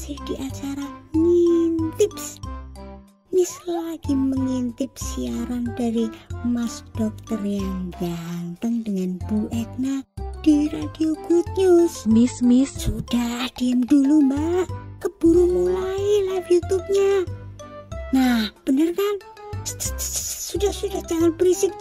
masih di acara Ngintips. Miss lagi mengintip siaran dari Mas Dokter yang ganteng dengan Bu Etna di Radio Good News. Miss. Sudah, diam dulu Mbak. Keburu mulai live YouTube-nya. Nah, bener kan? Sudah, jangan berisik.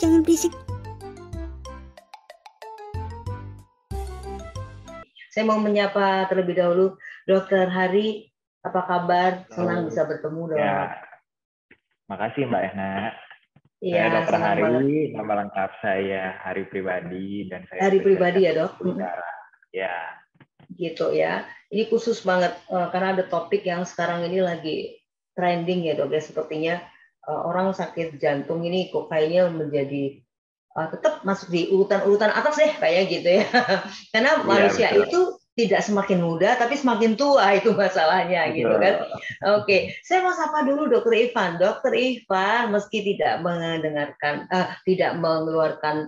Saya mau menyapa terlebih dahulu Dokter Hari. Apa kabar? Senang bisa bertemu, Dok. Ya, makasih Mbak Ehna. Iya, Saya Dokter Hari, banget. nama lengkap saya Hari Pribadi dan saya Hari Pribadi ya, Dok? Ya. Gitu ya. Ini khusus banget karena ada topik yang sekarang ini lagi trending ya, Dok. Ya, sepertinya orang sakit jantung ini kok kayaknya menjadi tetap masuk di urutan atas deh kayak gitu ya. Karena manusia betul. itu tidak semakin muda tapi semakin tua, itu masalahnya. Betul. Gitu kan. Oke, saya mau sapa dulu Dokter Ivan. Dokter Ivan meski tidak mendengarkan tidak mengeluarkan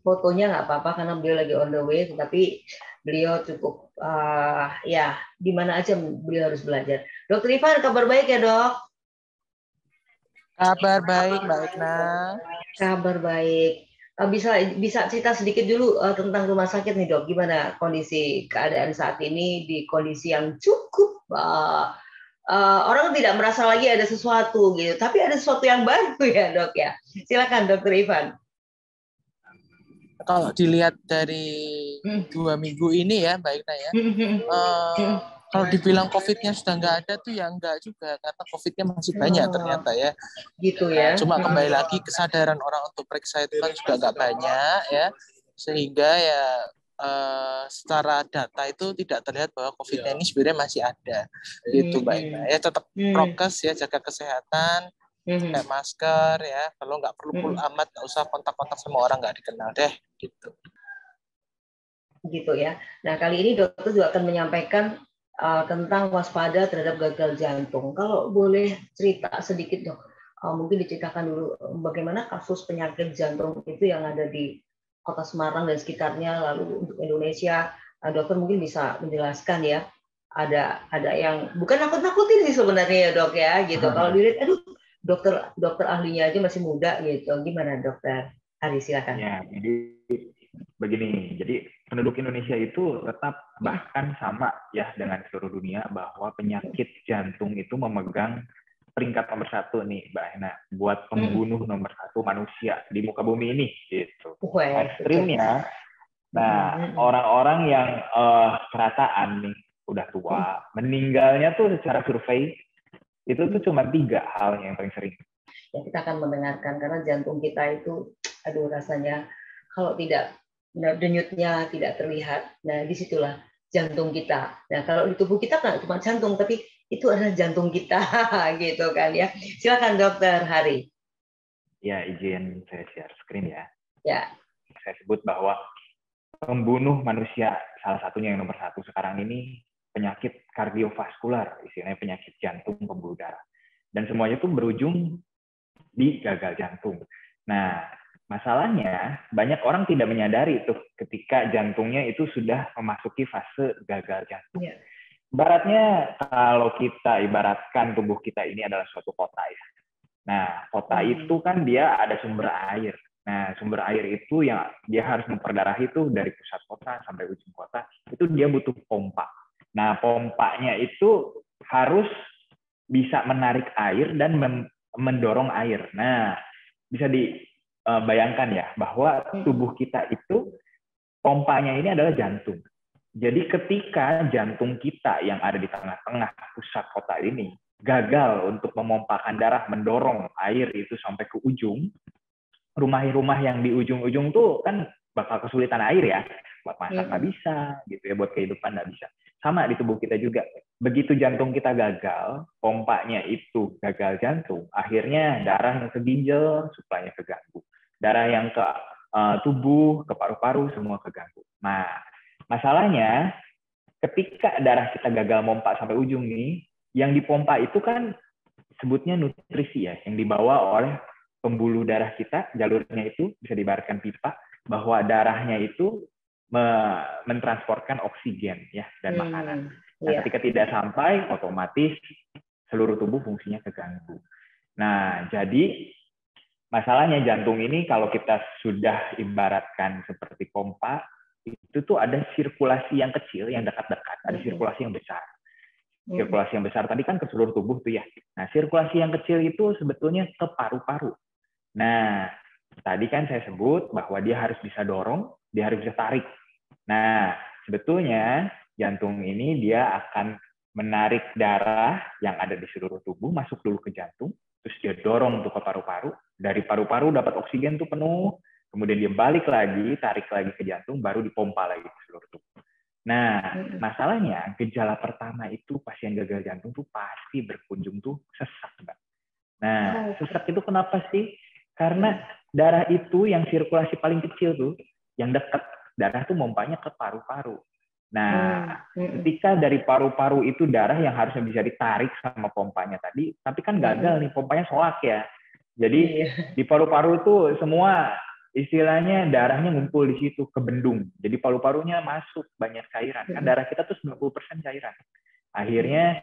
fotonya nggak apa-apa karena beliau lagi on the way, tetapi beliau cukup ya di mana aja beliau harus belajar. Dokter Ivan, kabar baik ya, Dok? Kabar baik, Mbak Etna. Kabar baik. Bisa cerita sedikit dulu tentang rumah sakit nih, Dok. Gimana kondisi keadaan saat ini di kondisi yang cukup orang tidak merasa lagi ada sesuatu gitu, tapi ada sesuatu yang baru ya, Dok ya. Silakan Dokter Ivan. Kalau dilihat dari 2 minggu ini ya, Mbak Etna ya. Kalau dibilang COVID-nya sudah nggak ada tuh ya nggak juga, karena COVID-nya masih banyak ternyata ya. Gitu ya. Cuma kembali lagi kesadaran orang untuk periksa itu kan juga nggak banyak ya, sehingga ya secara data itu tidak terlihat bahwa COVID-nya ini sebenarnya masih ada. Gitu Mbak Ina. Ya tetap prokes ya, jaga kesehatan, pakai masker ya. Kalau nggak perlu amat, nggak usah kontak-kontak sama orang nggak dikenal deh. Gitu ya. Nah kali ini dokter juga akan menyampaikan tentang waspada terhadap gagal jantung. Kalau boleh cerita sedikit, Dok, mungkin diceritakan dulu bagaimana kasus penyakit jantung itu yang ada di Kota Semarang dan sekitarnya, lalu untuk Indonesia, dokter mungkin bisa menjelaskan ya. Ada yang bukan nakut-nakutin sih sebenarnya ya, Dok ya, gitu. Kalau dilihat, aduh, dokter ahlinya aja masih muda gitu. Gimana, Dokter Hari, silakan. Ya, jadi begini, jadi penduduk Indonesia itu tetap bahkan sama ya dengan seluruh dunia bahwa penyakit jantung itu memegang peringkat nomor 1 nih Mbak Hena, buat pembunuh nomor 1 manusia di muka bumi ini gitu. Ekstrimnya, nah orang-orang yang kerataan nih udah tua, meninggalnya tuh secara survei itu tuh cuma 3 hal yang paling sering. Ya, kita akan mendengarkan karena jantung kita itu, aduh rasanya kalau tidak denyutnya tidak terlihat, nah disitulah jantung kita. Nah kalau di tubuh kita kan cuma jantung, tapi itu adalah jantung kita, gitu kan ya. Silakan Dokter Hari. Ya, izin saya share screen ya. Ya. Saya sebut bahwa pembunuh manusia salah satunya yang nomor 1 sekarang ini penyakit kardiovaskular, istilahnya penyakit jantung pembuluh darah. Dan semuanya itu berujung di gagal jantung. Nah, masalahnya banyak orang tidak menyadari tuh ketika jantungnya itu sudah memasuki fase gagal jantung. Yeah. Ibaratnya kalau kita ibaratkan tubuh kita ini adalah suatu kota ya. Nah, kota itu kan dia ada sumber air. Nah, sumber air itu yang dia harus memperdarah itu dari pusat kota sampai ujung kota, itu dia butuh pompa. Nah, pompanya itu harus bisa menarik air dan mendorong air. Nah, bisa dibayangkan ya bahwa tubuh kita itu pompanya ini adalah jantung. Jadi ketika jantung kita yang ada di tengah-tengah pusat kota ini gagal untuk memompakan darah, mendorong air itu sampai ke ujung, rumah-rumah yang di ujung-ujung tuh kan bakal kesulitan air ya, buat masak nggak bisa, gitu ya, buat kehidupan nggak bisa. Sama di tubuh kita juga. Begitu jantung kita gagal, pompanya itu gagal jantung, akhirnya darah yang ke ginjal, suplainya keganggu. Darah yang ke tubuh, ke paru-paru, semua keganggu. Nah, masalahnya ketika darah kita gagal mompa sampai ujung nih, yang dipompa itu kan sebutnya nutrisi ya, yang dibawa oleh pembuluh darah kita, jalurnya itu bisa diibaratkan pipa, bahwa darahnya itu mentransportkan oksigen ya dan makanan. Nah, Iya. ketika tidak sampai, otomatis seluruh tubuh fungsinya keganggu. Nah, jadi masalahnya jantung ini kalau kita sudah ibaratkan seperti pompa, itu tuh ada sirkulasi yang kecil, yang dekat-dekat, ada sirkulasi yang besar. Sirkulasi yang besar tadi kan ke seluruh tubuh tuh ya. Nah, sirkulasi yang kecil itu sebetulnya ke paru-paru. Nah, tadi kan saya sebut bahwa dia harus bisa dorong, dia harus bisa tarik. Nah, sebetulnya jantung ini dia akan menarik darah yang ada di seluruh tubuh masuk dulu ke jantung, terus dia dorong tuh ke paru-paru. Dari paru-paru dapat oksigen tuh penuh, kemudian dia balik lagi, tarik lagi ke jantung, baru dipompa lagi ke seluruh tubuh. Nah, masalahnya gejala pertama itu pasien gagal jantung tuh pasti berkunjung tuh sesak, Mbak. Nah, sesak itu kenapa sih? Karena darah itu yang sirkulasi paling kecil tuh, yang dekat, darah tuh mompanya ke paru-paru. Nah, ketika dari paru-paru itu darah yang harusnya bisa ditarik sama pompanya tadi, tapi kan gagal nih, pompanya solak ya. Jadi di paru-paru itu semua istilahnya darahnya ngumpul di situ, ke bendung. Jadi paru-parunya masuk banyak cairan. Kan darah kita tuh 90% cairan. Akhirnya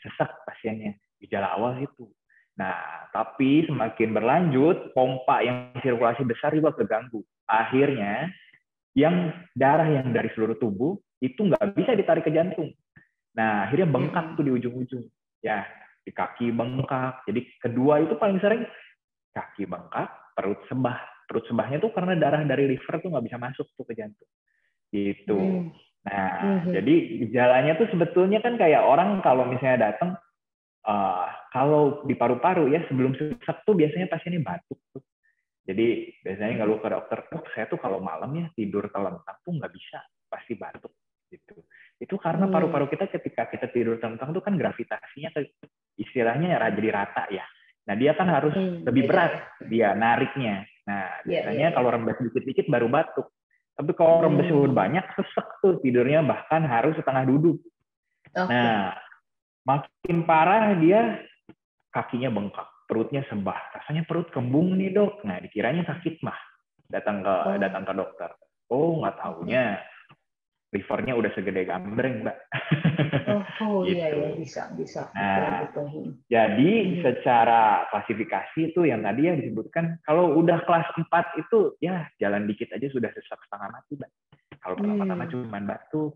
sesak pasiennya. Gejala awal itu. Nah, tapi semakin berlanjut, pompa yang sirkulasi besar juga keganggu. Akhirnya, yang darah yang dari seluruh tubuh itu nggak bisa ditarik ke jantung. Nah, akhirnya bengkak tuh di ujung-ujung. Ya, di kaki bengkak. Jadi kedua itu paling sering kaki bengkak, perut sebah. Perut sebahnya tuh karena darah dari liver tuh nggak bisa masuk tuh ke jantung. Gitu. Nah, jadi gejalanya tuh sebetulnya kan kayak orang kalau misalnya datang, kalau di paru-paru ya sebelum sesak tuh biasanya pasiennya batuk tuh. Jadi biasanya ngeluh ke dokter, dok saya tuh kalau malam ya tidur telentang tuh nggak bisa, pasti batuk gitu. Itu karena paru-paru kita ketika kita tidur telentang tuh kan gravitasinya istilahnya jadi rata ya. Nah dia kan harus lebih berat dia nariknya. Nah biasanya kalau rembes dikit-dikit baru batuk. Tapi kalau rembesnya udah banyak sesek tuh tidurnya, bahkan harus setengah duduk. Nah makin parah dia kakinya bengkak, perutnya sebah, rasanya perut kembung nih dok. Nah dikiranya sakit mah, datang ke dokter. Oh nggak taunya livernya udah segede gambreng mbak. Gitu. Iya bisa. Nah, jadi secara klasifikasi itu yang tadi yang disebutkan, kalau udah kelas 4 itu ya jalan dikit aja sudah sesak setengah mati mbak. Kalau pertama-tama cuma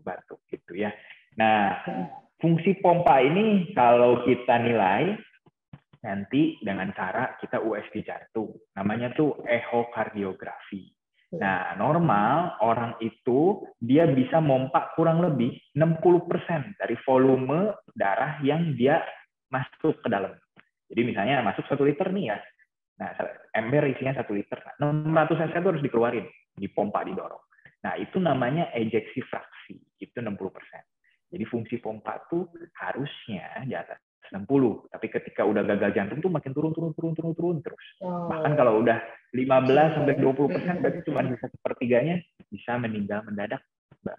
batuk gitu ya. Nah, fungsi pompa ini kalau kita nilai nanti dengan cara kita USG jantung. Namanya tuh ehokardiografi. Nah, normal orang itu dia bisa mompa kurang lebih 60% dari volume darah yang dia masuk ke dalam. Jadi misalnya masuk 1 liter nih ya. Nah, ember isinya 1 liter. 600 cc itu harus dikeluarin, dipompa, didorong. Nah, itu namanya ejeksi fraksi. Itu 60%. Jadi fungsi pompa tuh harusnya di atas 60, tapi ketika udah gagal jantung tuh makin turun terus. Bahkan kalau udah 15-20% berarti cuma bisa sepertiganya bisa meninggal mendadak, Mbak.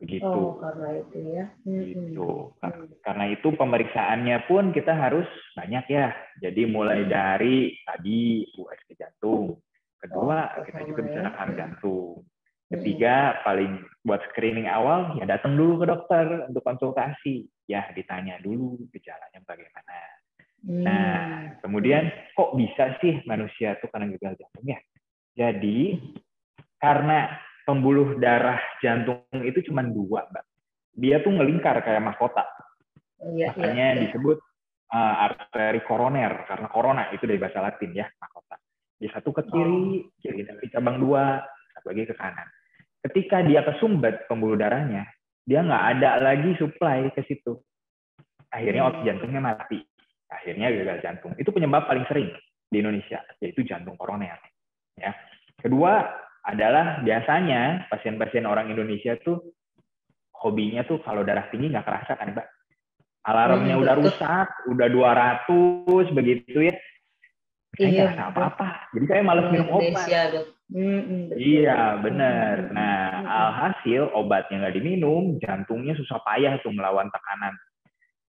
Begitu. Karena itu ya. Gitu. Karena itu pemeriksaannya pun kita harus banyak ya. Jadi mulai dari tadi USG jantung, kedua kita juga bisa rekam jantung. Ketiga, paling buat screening awal, ya datang dulu ke dokter untuk konsultasi. Ya, ditanya dulu gejalanya bagaimana. Nah, kemudian kok bisa sih manusia tuh kena gagal jantung ya? Jadi, karena pembuluh darah jantung itu cuma 2, Mbak. Dia tuh ngelingkar kayak mahkota. Makanya disebut arteri koroner, karena corona itu dari bahasa Latin ya, mahkota. Dia satu ke kiri dari cabang 2, satu lagi ke kanan. Ketika dia kesumbat pembuluh darahnya, dia nggak ada lagi supply ke situ. Akhirnya otot jantungnya mati. Akhirnya gagal jantung. Itu penyebab paling sering di Indonesia, yaitu jantung koroner. Ya. Kedua adalah biasanya pasien-pasien orang Indonesia tuh hobinya tuh kalau darah tinggi nggak kerasa kan, Mbak. Alarmnya udah rusak, udah 200 begitu ya. Saya nggak rasa apa-apa. Jadi saya malas minum obat. Iya, benar. Nah, alhasil obatnya nggak diminum, jantungnya susah payah tuh melawan tekanan.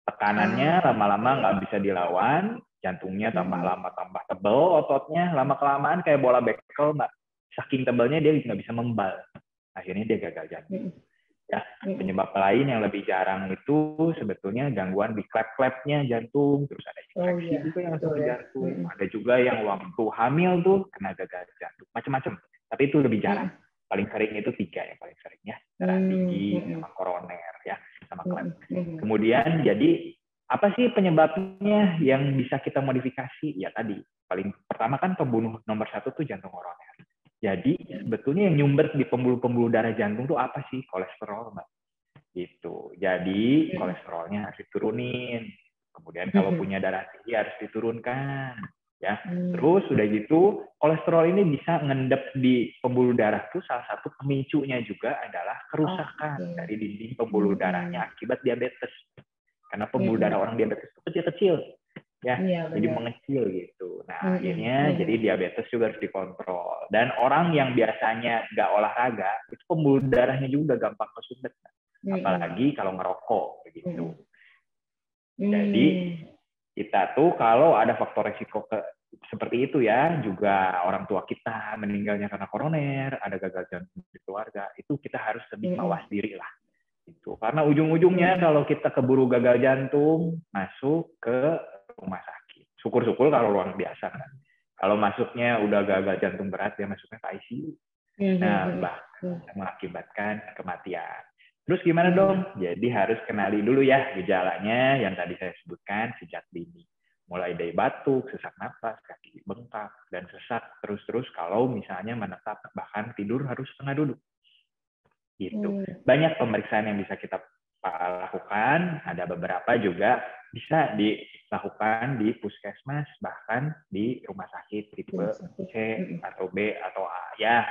Tekanannya lama-lama nggak bisa dilawan, jantungnya tambah lama tambah tebel ototnya, lama-kelamaan kayak bola bekel, Mbak. Saking tebelnya dia nggak bisa membal. Akhirnya dia gagal jantung. Ya, penyebab lain yang lebih jarang itu sebetulnya gangguan di klep-klepnya jantung, terus ada infeksi juga yang masuk ke jantung, ada juga yang waktu hamil tuh kena gagal jantung, macam-macam. Tapi itu lebih jarang. Paling sering itu 3 yang paling sering ya, darah tinggi, sama koroner ya, sama klep. Kemudian jadi apa sih penyebabnya yang bisa kita modifikasi? Ya tadi paling pertama kan pembunuh nomor 1 tuh jantung koroner. Jadi sebetulnya yang nyumber di pembuluh-pembuluh darah jantung tuh apa sih? Kolesterol, Mbak. Gitu. Jadi kolesterolnya harus diturunin. Kemudian kalau punya darah tinggi harus diturunkan. Ya. Terus udah gitu, kolesterol ini bisa ngendap di pembuluh darah tuh salah satu pemicunya juga adalah kerusakan dari dinding pembuluh darahnya akibat diabetes. Karena pembuluh darah orang diabetes itu kecil-kecil. Ya, jadi mengecil gitu. Nah, akhirnya jadi diabetes juga harus dikontrol. Dan orang yang biasanya nggak olahraga, itu pembuluh darahnya juga gampang kesumbat. Apalagi kalau ngerokok begitu. Jadi kita tuh kalau ada faktor risiko seperti itu ya, juga orang tua kita meninggalnya karena koroner, ada gagal jantung di keluarga, itu kita harus lebih mawas diri lah. Gitu. Karena ujung-ujungnya kalau kita keburu gagal jantung, masuk ke rumah sakit. Syukur-syukur kalau luar biasa kan. Kalau masuknya udah gagal jantung berat, dia masuknya ke ICU. Nah, bahkan mengakibatkan kematian. Terus gimana dong? Jadi harus kenali dulu ya gejalanya yang tadi saya sebutkan sejak dini. Mulai dari batuk, sesak napas, kaki bengkak, dan sesak terus-terus kalau misalnya menetap, bahkan tidur harus setengah duduk. Gitu. Banyak pemeriksaan yang bisa kita lakukan, ada beberapa juga bisa dilakukan di puskesmas, bahkan di rumah sakit tipe C atau B atau A ya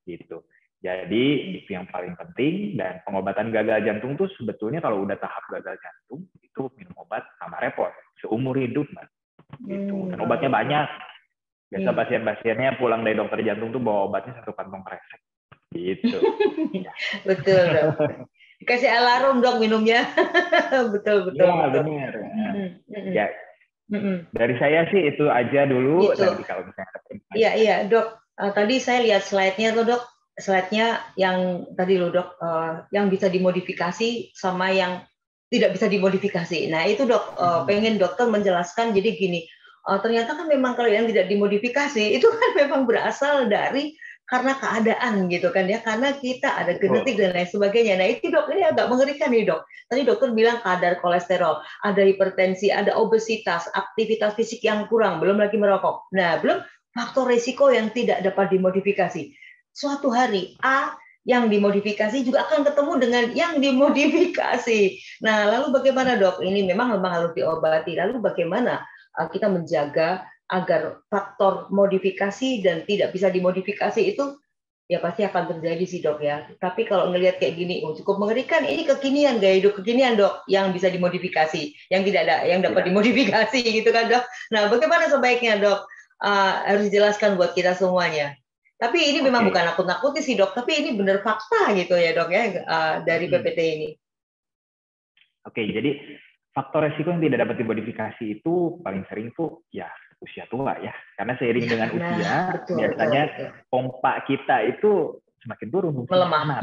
gitu. Jadi itu yang paling penting, dan pengobatan gagal jantung tuh sebetulnya kalau udah tahap gagal jantung itu minum obat sama repot seumur hidup, Mbak. Gitu. Dan obatnya banyak. Biasa pasien-pasiennya pulang dari dokter jantung tuh bawa obatnya 1 kantong kresek. Gitu. Betul, Dok. Kasih alarm dong minumnya. betul. Ya, benar. Ya. Dari saya sih itu aja dulu. Gitu. Nanti kalau misalnya ada pertanyaan. Iya, Dok. Tadi saya lihat slide-nya tuh, Dok. Slide-nya yang tadi loh, Dok, yang bisa dimodifikasi sama yang tidak bisa dimodifikasi. Nah, itu, Dok, pengen dokter menjelaskan. Jadi gini, ternyata kan memang kalau yang tidak dimodifikasi itu kan memang berasal dari karena keadaan gitu kan ya, karena kita ada genetik dan lain sebagainya. Nah itu, Dok, ini agak mengerikan nih, Dok. Tadi dokter bilang kadar kolesterol, ada hipertensi, ada obesitas, aktivitas fisik yang kurang, belum lagi merokok. Nah, belum faktor risiko yang tidak dapat dimodifikasi. Suatu hari A yang dimodifikasi juga akan ketemu dengan yang dimodifikasi. Nah, lalu bagaimana, Dok? Ini memang harus diobati. Lalu bagaimana kita menjaga agar faktor modifikasi dan tidak bisa dimodifikasi itu ya pasti akan terjadi sih, Dok ya. Tapi kalau ngelihat kayak gini, cukup mengerikan. Ini kekinian, gaya hidup kekinian, Dok, yang bisa dimodifikasi, yang tidak ada, yang dapat dimodifikasi gitu kan, Dok. Nah, bagaimana sebaiknya, Dok? Harus dijelaskan buat kita semuanya. Tapi ini memang bukan nakut-nakuti sih, Dok. Tapi ini benar fakta gitu ya, Dok ya, dari PPT ini. Oke, jadi faktor resiko yang tidak dapat dimodifikasi itu paling sering tuh ya usia tua ya, karena seiring dengan usia biasanya pompa kita itu semakin turun, melemah.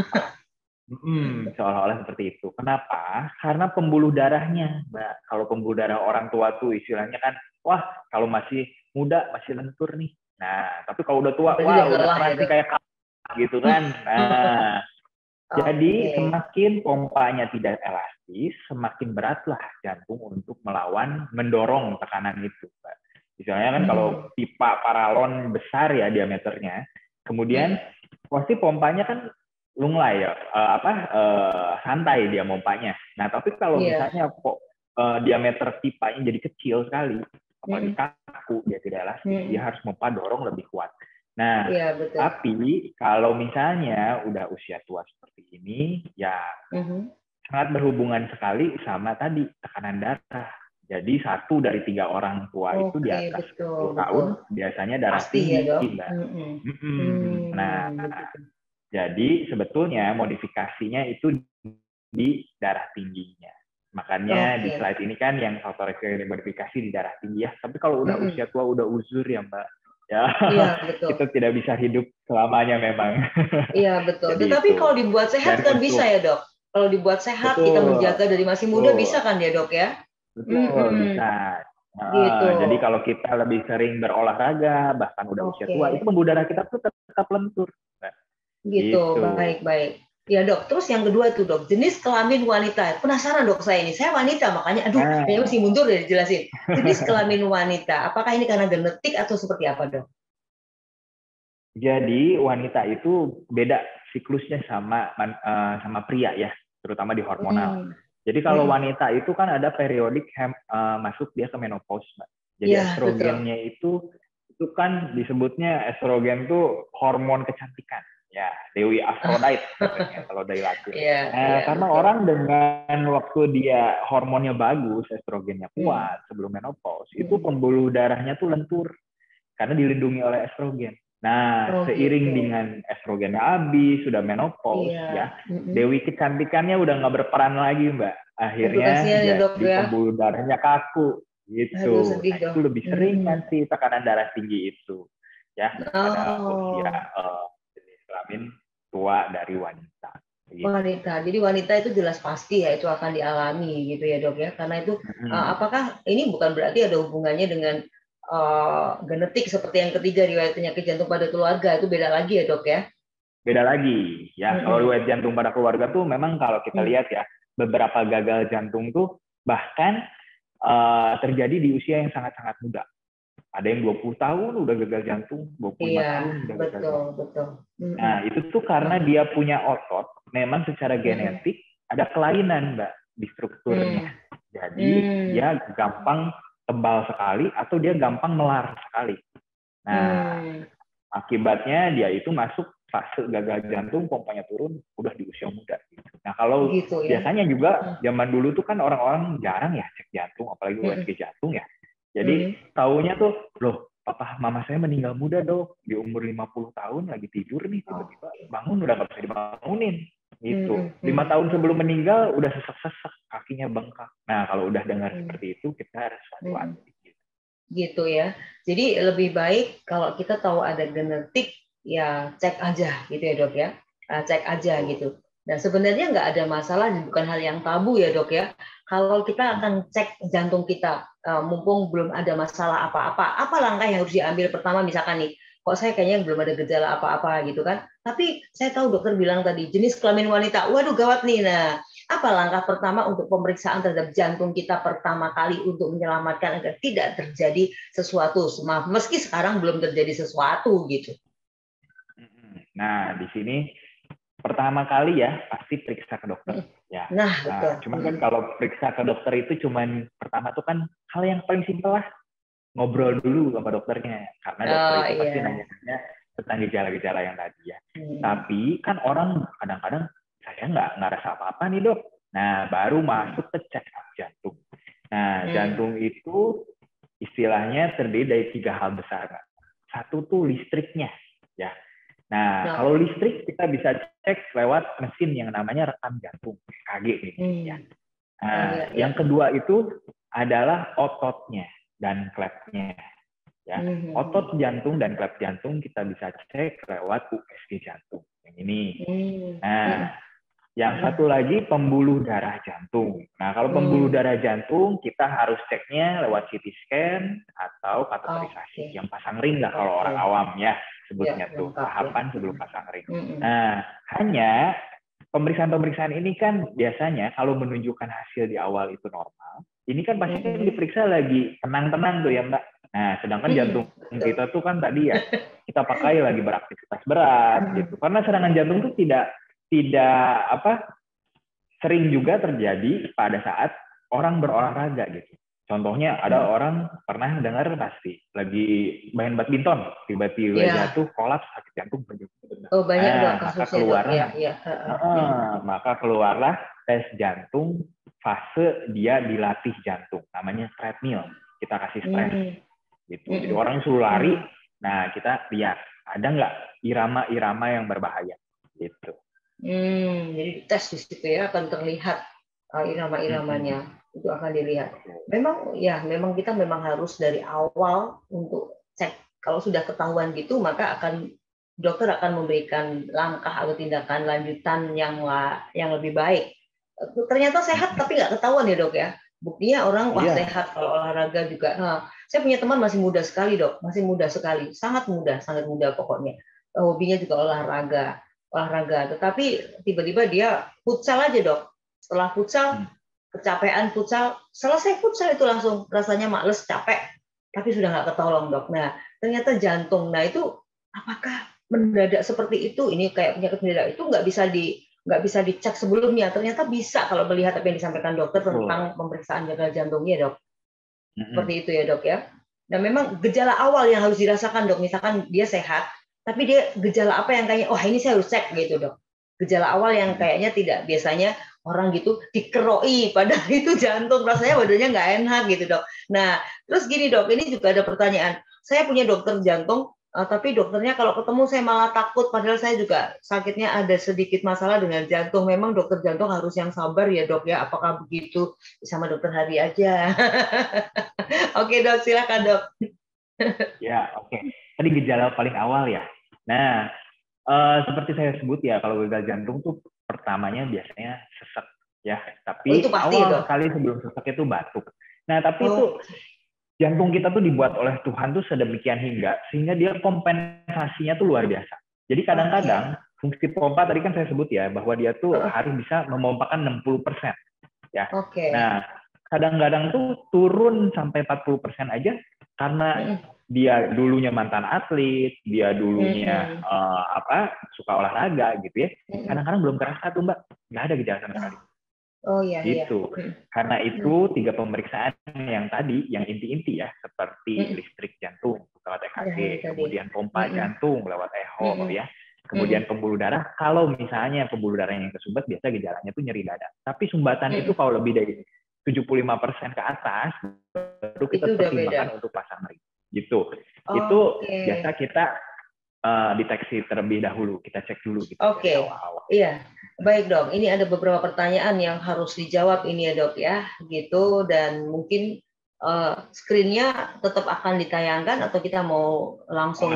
Seolah-olah seperti itu. Kenapa? Karena pembuluh darahnya, Mbak. Kalau pembuluh darah orang tua tuh istilahnya kan, wah kalau masih muda masih lentur nih. Nah, tapi kalau udah tua, wah udah keras kayak gitu kan. Nah, jadi semakin pompanya tidak elastis, semakin beratlah jantung untuk mendorong tekanan itu, Mbak. Misalnya kan kalau pipa paralon besar ya diameternya, kemudian pasti pompanya kan lunglai ya, santai dia pompanya. Nah tapi kalau misalnya diameter pipanya jadi kecil sekali, apalagi kaku, dia tidak elastis, dia harus pompa dorong lebih kuat. Nah, tapi kalau misalnya udah usia tua seperti ini, ya sangat berhubungan sekali sama tadi tekanan darah. Jadi 1 dari 3 orang tua itu di atas 10 tahun biasanya darah tinggi, ya, Mbak. Nah, jadi sebetulnya modifikasinya itu di darah tingginya. Makanya di slide ini kan yang faktor resiko modifikasi di darah tinggi ya. Tapi kalau udah usia tua, udah uzur ya, Mbak. Ya, kita tidak bisa hidup selamanya memang. Iya, betul. Tetapi kalau dibuat sehat kan bisa ya, Dok? Kalau dibuat sehat, kita Betul, menjaga dari masih muda, betul, bisa kan ya dok ya? betul, bisa. Gitu. Jadi kalau kita lebih sering berolahraga, bahkan udah usia tua, itu pembuluh darah kita tuh tetap lentur. Nah, Gitu, gitu. baik. Ya dok, terus yang kedua tuh dok, jenis kelamin wanita. Penasaran dok saya ini, saya wanita makanya, kayaknya masih mundur deh dijelasin. Jenis kelamin wanita, apakah ini karena genetik atau seperti apa dok? Jadi wanita itu beda siklusnya sama pria ya, terutama di hormonal. Jadi kalau wanita itu kan ada periodik masuk dia ke menopause, Mbak. Jadi Ya, estrogennya itu kan disebutnya estrogen tuh hormon kecantikan. Ya, Dewi Aphrodite kalau dari Latin. Karena betul. Orang dengan waktu dia hormonnya bagus, estrogennya kuat sebelum menopause, itu pembuluh darahnya tuh lentur karena dilindungi oleh estrogen. Nah, seiring dengan estrogennya habis, sudah menopause, ya, Dewi kecantikannya udah nggak berperan lagi, Mbak. Akhirnya jadi pembuluh darahnya kaku, gitu. Itu lebih sering nanti tekanan darah tinggi itu, ya, pada usia jenis kelamin tua dari wanita. Gitu. Wanita, jadi wanita itu jelas pasti ya itu akan dialami, gitu ya dok ya. Karena itu, apakah ini bukan berarti ada hubungannya dengan genetik seperti yang ketiga, riwayat penyakit jantung pada keluarga, itu beda lagi ya dok ya? Beda lagi ya. Kalau riwayat jantung pada keluarga tuh memang kalau kita lihat ya, beberapa gagal jantung tuh bahkan terjadi di usia yang sangat-sangat muda. Ada yang 20 tahun udah gagal jantung, 25 tahun udah gagal jantung. Betul. Nah, itu tuh karena dia punya otot, memang secara genetik ada kelainan, Mbak, di strukturnya. Jadi dia gampang tebal sekali atau dia gampang melar sekali. Nah, akibatnya dia itu masuk fase gagal jantung, pompanya turun, udah di usia muda. Nah, kalau gitu, ya? Biasanya juga zaman dulu tuh kan orang-orang jarang ya cek jantung, apalagi USG jantung ya. Jadi taunya tuh, loh, papa mama saya meninggal muda dok, di umur 50 tahun lagi tidur nih, tiba-tiba bangun udah nggak bisa dibangunin. Gitu. 5 tahun sebelum meninggal udah sesek-sesek, kakinya bengkak. Nah, kalau udah dengar seperti itu, kita harus hati-hati. Gitu ya. Jadi lebih baik kalau kita tahu ada genetik, ya cek aja gitu ya dok ya. Cek aja gitu. Dan sebenarnya nggak ada masalah, bukan hal yang tabu ya dok ya. Kalau kita akan cek jantung kita, mumpung belum ada masalah apa-apa, apa langkah yang harus diambil pertama misalkan nih, kok saya kayaknya belum ada gejala apa-apa gitu kan. Tapi saya tahu dokter bilang tadi, jenis kelamin wanita, waduh gawat nih. Nah, apa langkah pertama untuk pemeriksaan terhadap jantung kita pertama kali untuk menyelamatkan agar tidak terjadi sesuatu, meski sekarang belum terjadi sesuatu gitu. Nah, di sini pertama kali ya pasti periksa ke dokter. Ya. Nah, betul. Cuman kan kalau periksa ke dokter itu cuman pertama tuh kan hal yang paling simpel lah, ngobrol dulu sama dokternya, karena dokter itu pasti nanya-nanya tentang gejala-gejala yang tadi ya. Tapi kan orang kadang-kadang saya nggak rasa apa-apa nih dok. Nah, baru masuk ke check up jantung. Nah, jantung itu istilahnya terdiri dari 3 hal besar. Satu tuh listriknya, ya. Nah, kalau listrik kita bisa cek lewat mesin yang namanya rekam jantung, EKG ya. Nah, yang kedua itu adalah ototnya dan klepnya. Ya, otot jantung dan klep jantung kita bisa cek lewat USG jantung. Yang ini. Nah, yang satu lagi pembuluh darah jantung. Nah, kalau pembuluh darah jantung kita harus ceknya lewat CT scan atau kateterisasi. Yang pasang ring lah kalau orang awam ya sebutnya tuh, tahapan sebelum pasang ring. Nah, hanya pemeriksaan-pemeriksaan ini kan biasanya kalau menunjukkan hasil di awal itu normal, ini kan pasien diperiksa lagi tenang-tenang tuh ya Mbak. Nah, sedangkan jantung kita tuh kan tadi ya, kita pakai lagi beraktivitas berat gitu. Karena serangan jantung tuh tidak sering juga terjadi pada saat orang berolahraga gitu. Contohnya ada orang pernah dengar pasti lagi main badminton, tiba-tiba jatuh kolaps sakit jantung. Oh banyak dok kasusnya. Maka keluarlah tes jantung fase dia dilatih jantung, namanya treadmill. Kita kasih stres gitu. Jadi orang suruh lari, nah kita lihat ada nggak irama-irama yang berbahaya gitu. Jadi tes di situ ya akan terlihat irama-iramanya. Itu akan dilihat. Memang kita harus dari awal untuk cek. Kalau sudah ketahuan gitu, maka dokter akan memberikan langkah atau tindakan lanjutan yang lebih baik ternyata sehat tapi nggak ketahuan ya dok ya. Buktinya orang wah Iya. sehat kalau olahraga juga. Nah, saya punya teman masih muda sekali dok, masih muda sekali, sangat muda pokoknya. Hobinya juga olahraga. Tetapi tiba-tiba dia futsal aja dok. Setelah futsal, kecapean futsal, selesai futsal itu langsung rasanya males, capek, tapi sudah nggak ketolong dok. Nah, ternyata jantung. Nah itu apakah mendadak seperti itu? Ini kayak penyakit mendadak itu nggak bisa dicek sebelumnya. Ternyata bisa kalau melihat apa yang disampaikan dokter tentang pemeriksaan gagal jantungnya dok. Seperti itu ya dok ya. Dan memang gejala awal yang harus dirasakan dok, misalkan dia sehat, tapi dia gejala apa yang kayaknya, wah ini saya harus cek gitu dok. Gejala awal yang kayaknya tidak biasanya orang gitu dikeroi, padahal itu jantung, rasanya badannya nggak enak gitu dok. Nah terus gini dok, ini juga ada pertanyaan. Saya punya dokter jantung, tapi dokternya kalau ketemu saya malah takut, padahal saya juga sakitnya ada sedikit masalah dengan jantung. Memang dokter jantung harus yang sabar ya dok ya, apakah begitu? Sama dokter Hari aja. Oke dok, silakan dok. Ya, oke. Tadi gejala paling awal ya. Nah, seperti saya sebut ya, kalau gagal jantung tuh pertamanya biasanya sesek ya. Tapi itu pasti, awal dok. sekali sebelum sesek itu batuk. Nah, tapi itu jantung kita tuh dibuat oleh Tuhan tuh sedemikian sehingga dia kompensasinya tuh luar biasa. Jadi kadang-kadang fungsi pompa tadi kan saya sebut ya, bahwa dia tuh harus bisa memompakan 60%. Ya. Nah, kadang-kadang tuh turun sampai 40% aja karena dia dulunya mantan atlet, dia dulunya suka olahraga gitu ya. Kadang-kadang belum kerasa tuh Mbak, nggak ada gejala sama sekali. Oh iya. Gitu. Karena itu 3 pemeriksaan yang tadi, yang inti-inti ya, seperti listrik jantung lewat EKG, kemudian pompa jantung lewat echo ya. Kemudian pembuluh darah, kalau misalnya pembuluh darah yang kesumbat, biasa gejalanya tuh nyeri dada. Tapi sumbatan itu kalau lebih dari 75% ke atas, baru kita pertimbangkan untuk pasang ring. Gitu. Itu biasa kita deteksi terlebih dahulu, kita cek dulu. Gitu, iya. Baik dok, ini ada beberapa pertanyaan yang harus dijawab ini ya dok ya, gitu. Dan mungkin screen-nya tetap akan ditayangkan atau kita mau langsung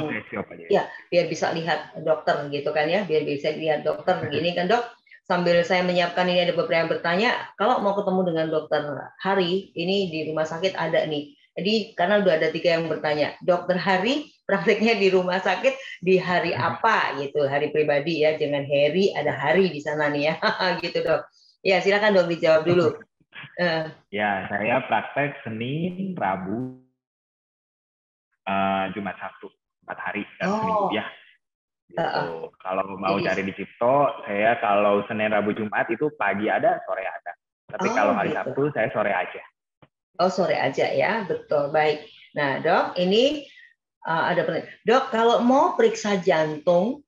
ya biar bisa lihat dokter gitu kan ya, biar bisa lihat dokter begini kan dok. Sambil saya menyiapkan ini ada beberapa yang bertanya, kalau mau ketemu dengan dokter Hari ini di rumah sakit ada nih. Jadi karena udah ada 3 yang bertanya, dokter Hari prakteknya di rumah sakit di hari apa gitu, hari pribadi ya, jangan Harry, ada Hari di sana nih ya, gitu dok. Ya silakan dok dijawab dulu. Ya, saya praktek Senin, Rabu, Jumat, Sabtu, 4 hari dalam seminggu ya. Gitu. Kalau mau cari di Cipto, saya kalau Senin, Rabu, Jumat itu pagi ada, sore ada. Tapi kalau hari Sabtu saya sore aja. Oh sore aja ya, betul, baik. Nah dok, ini ada pertanyaan. Dok, kalau mau periksa jantung,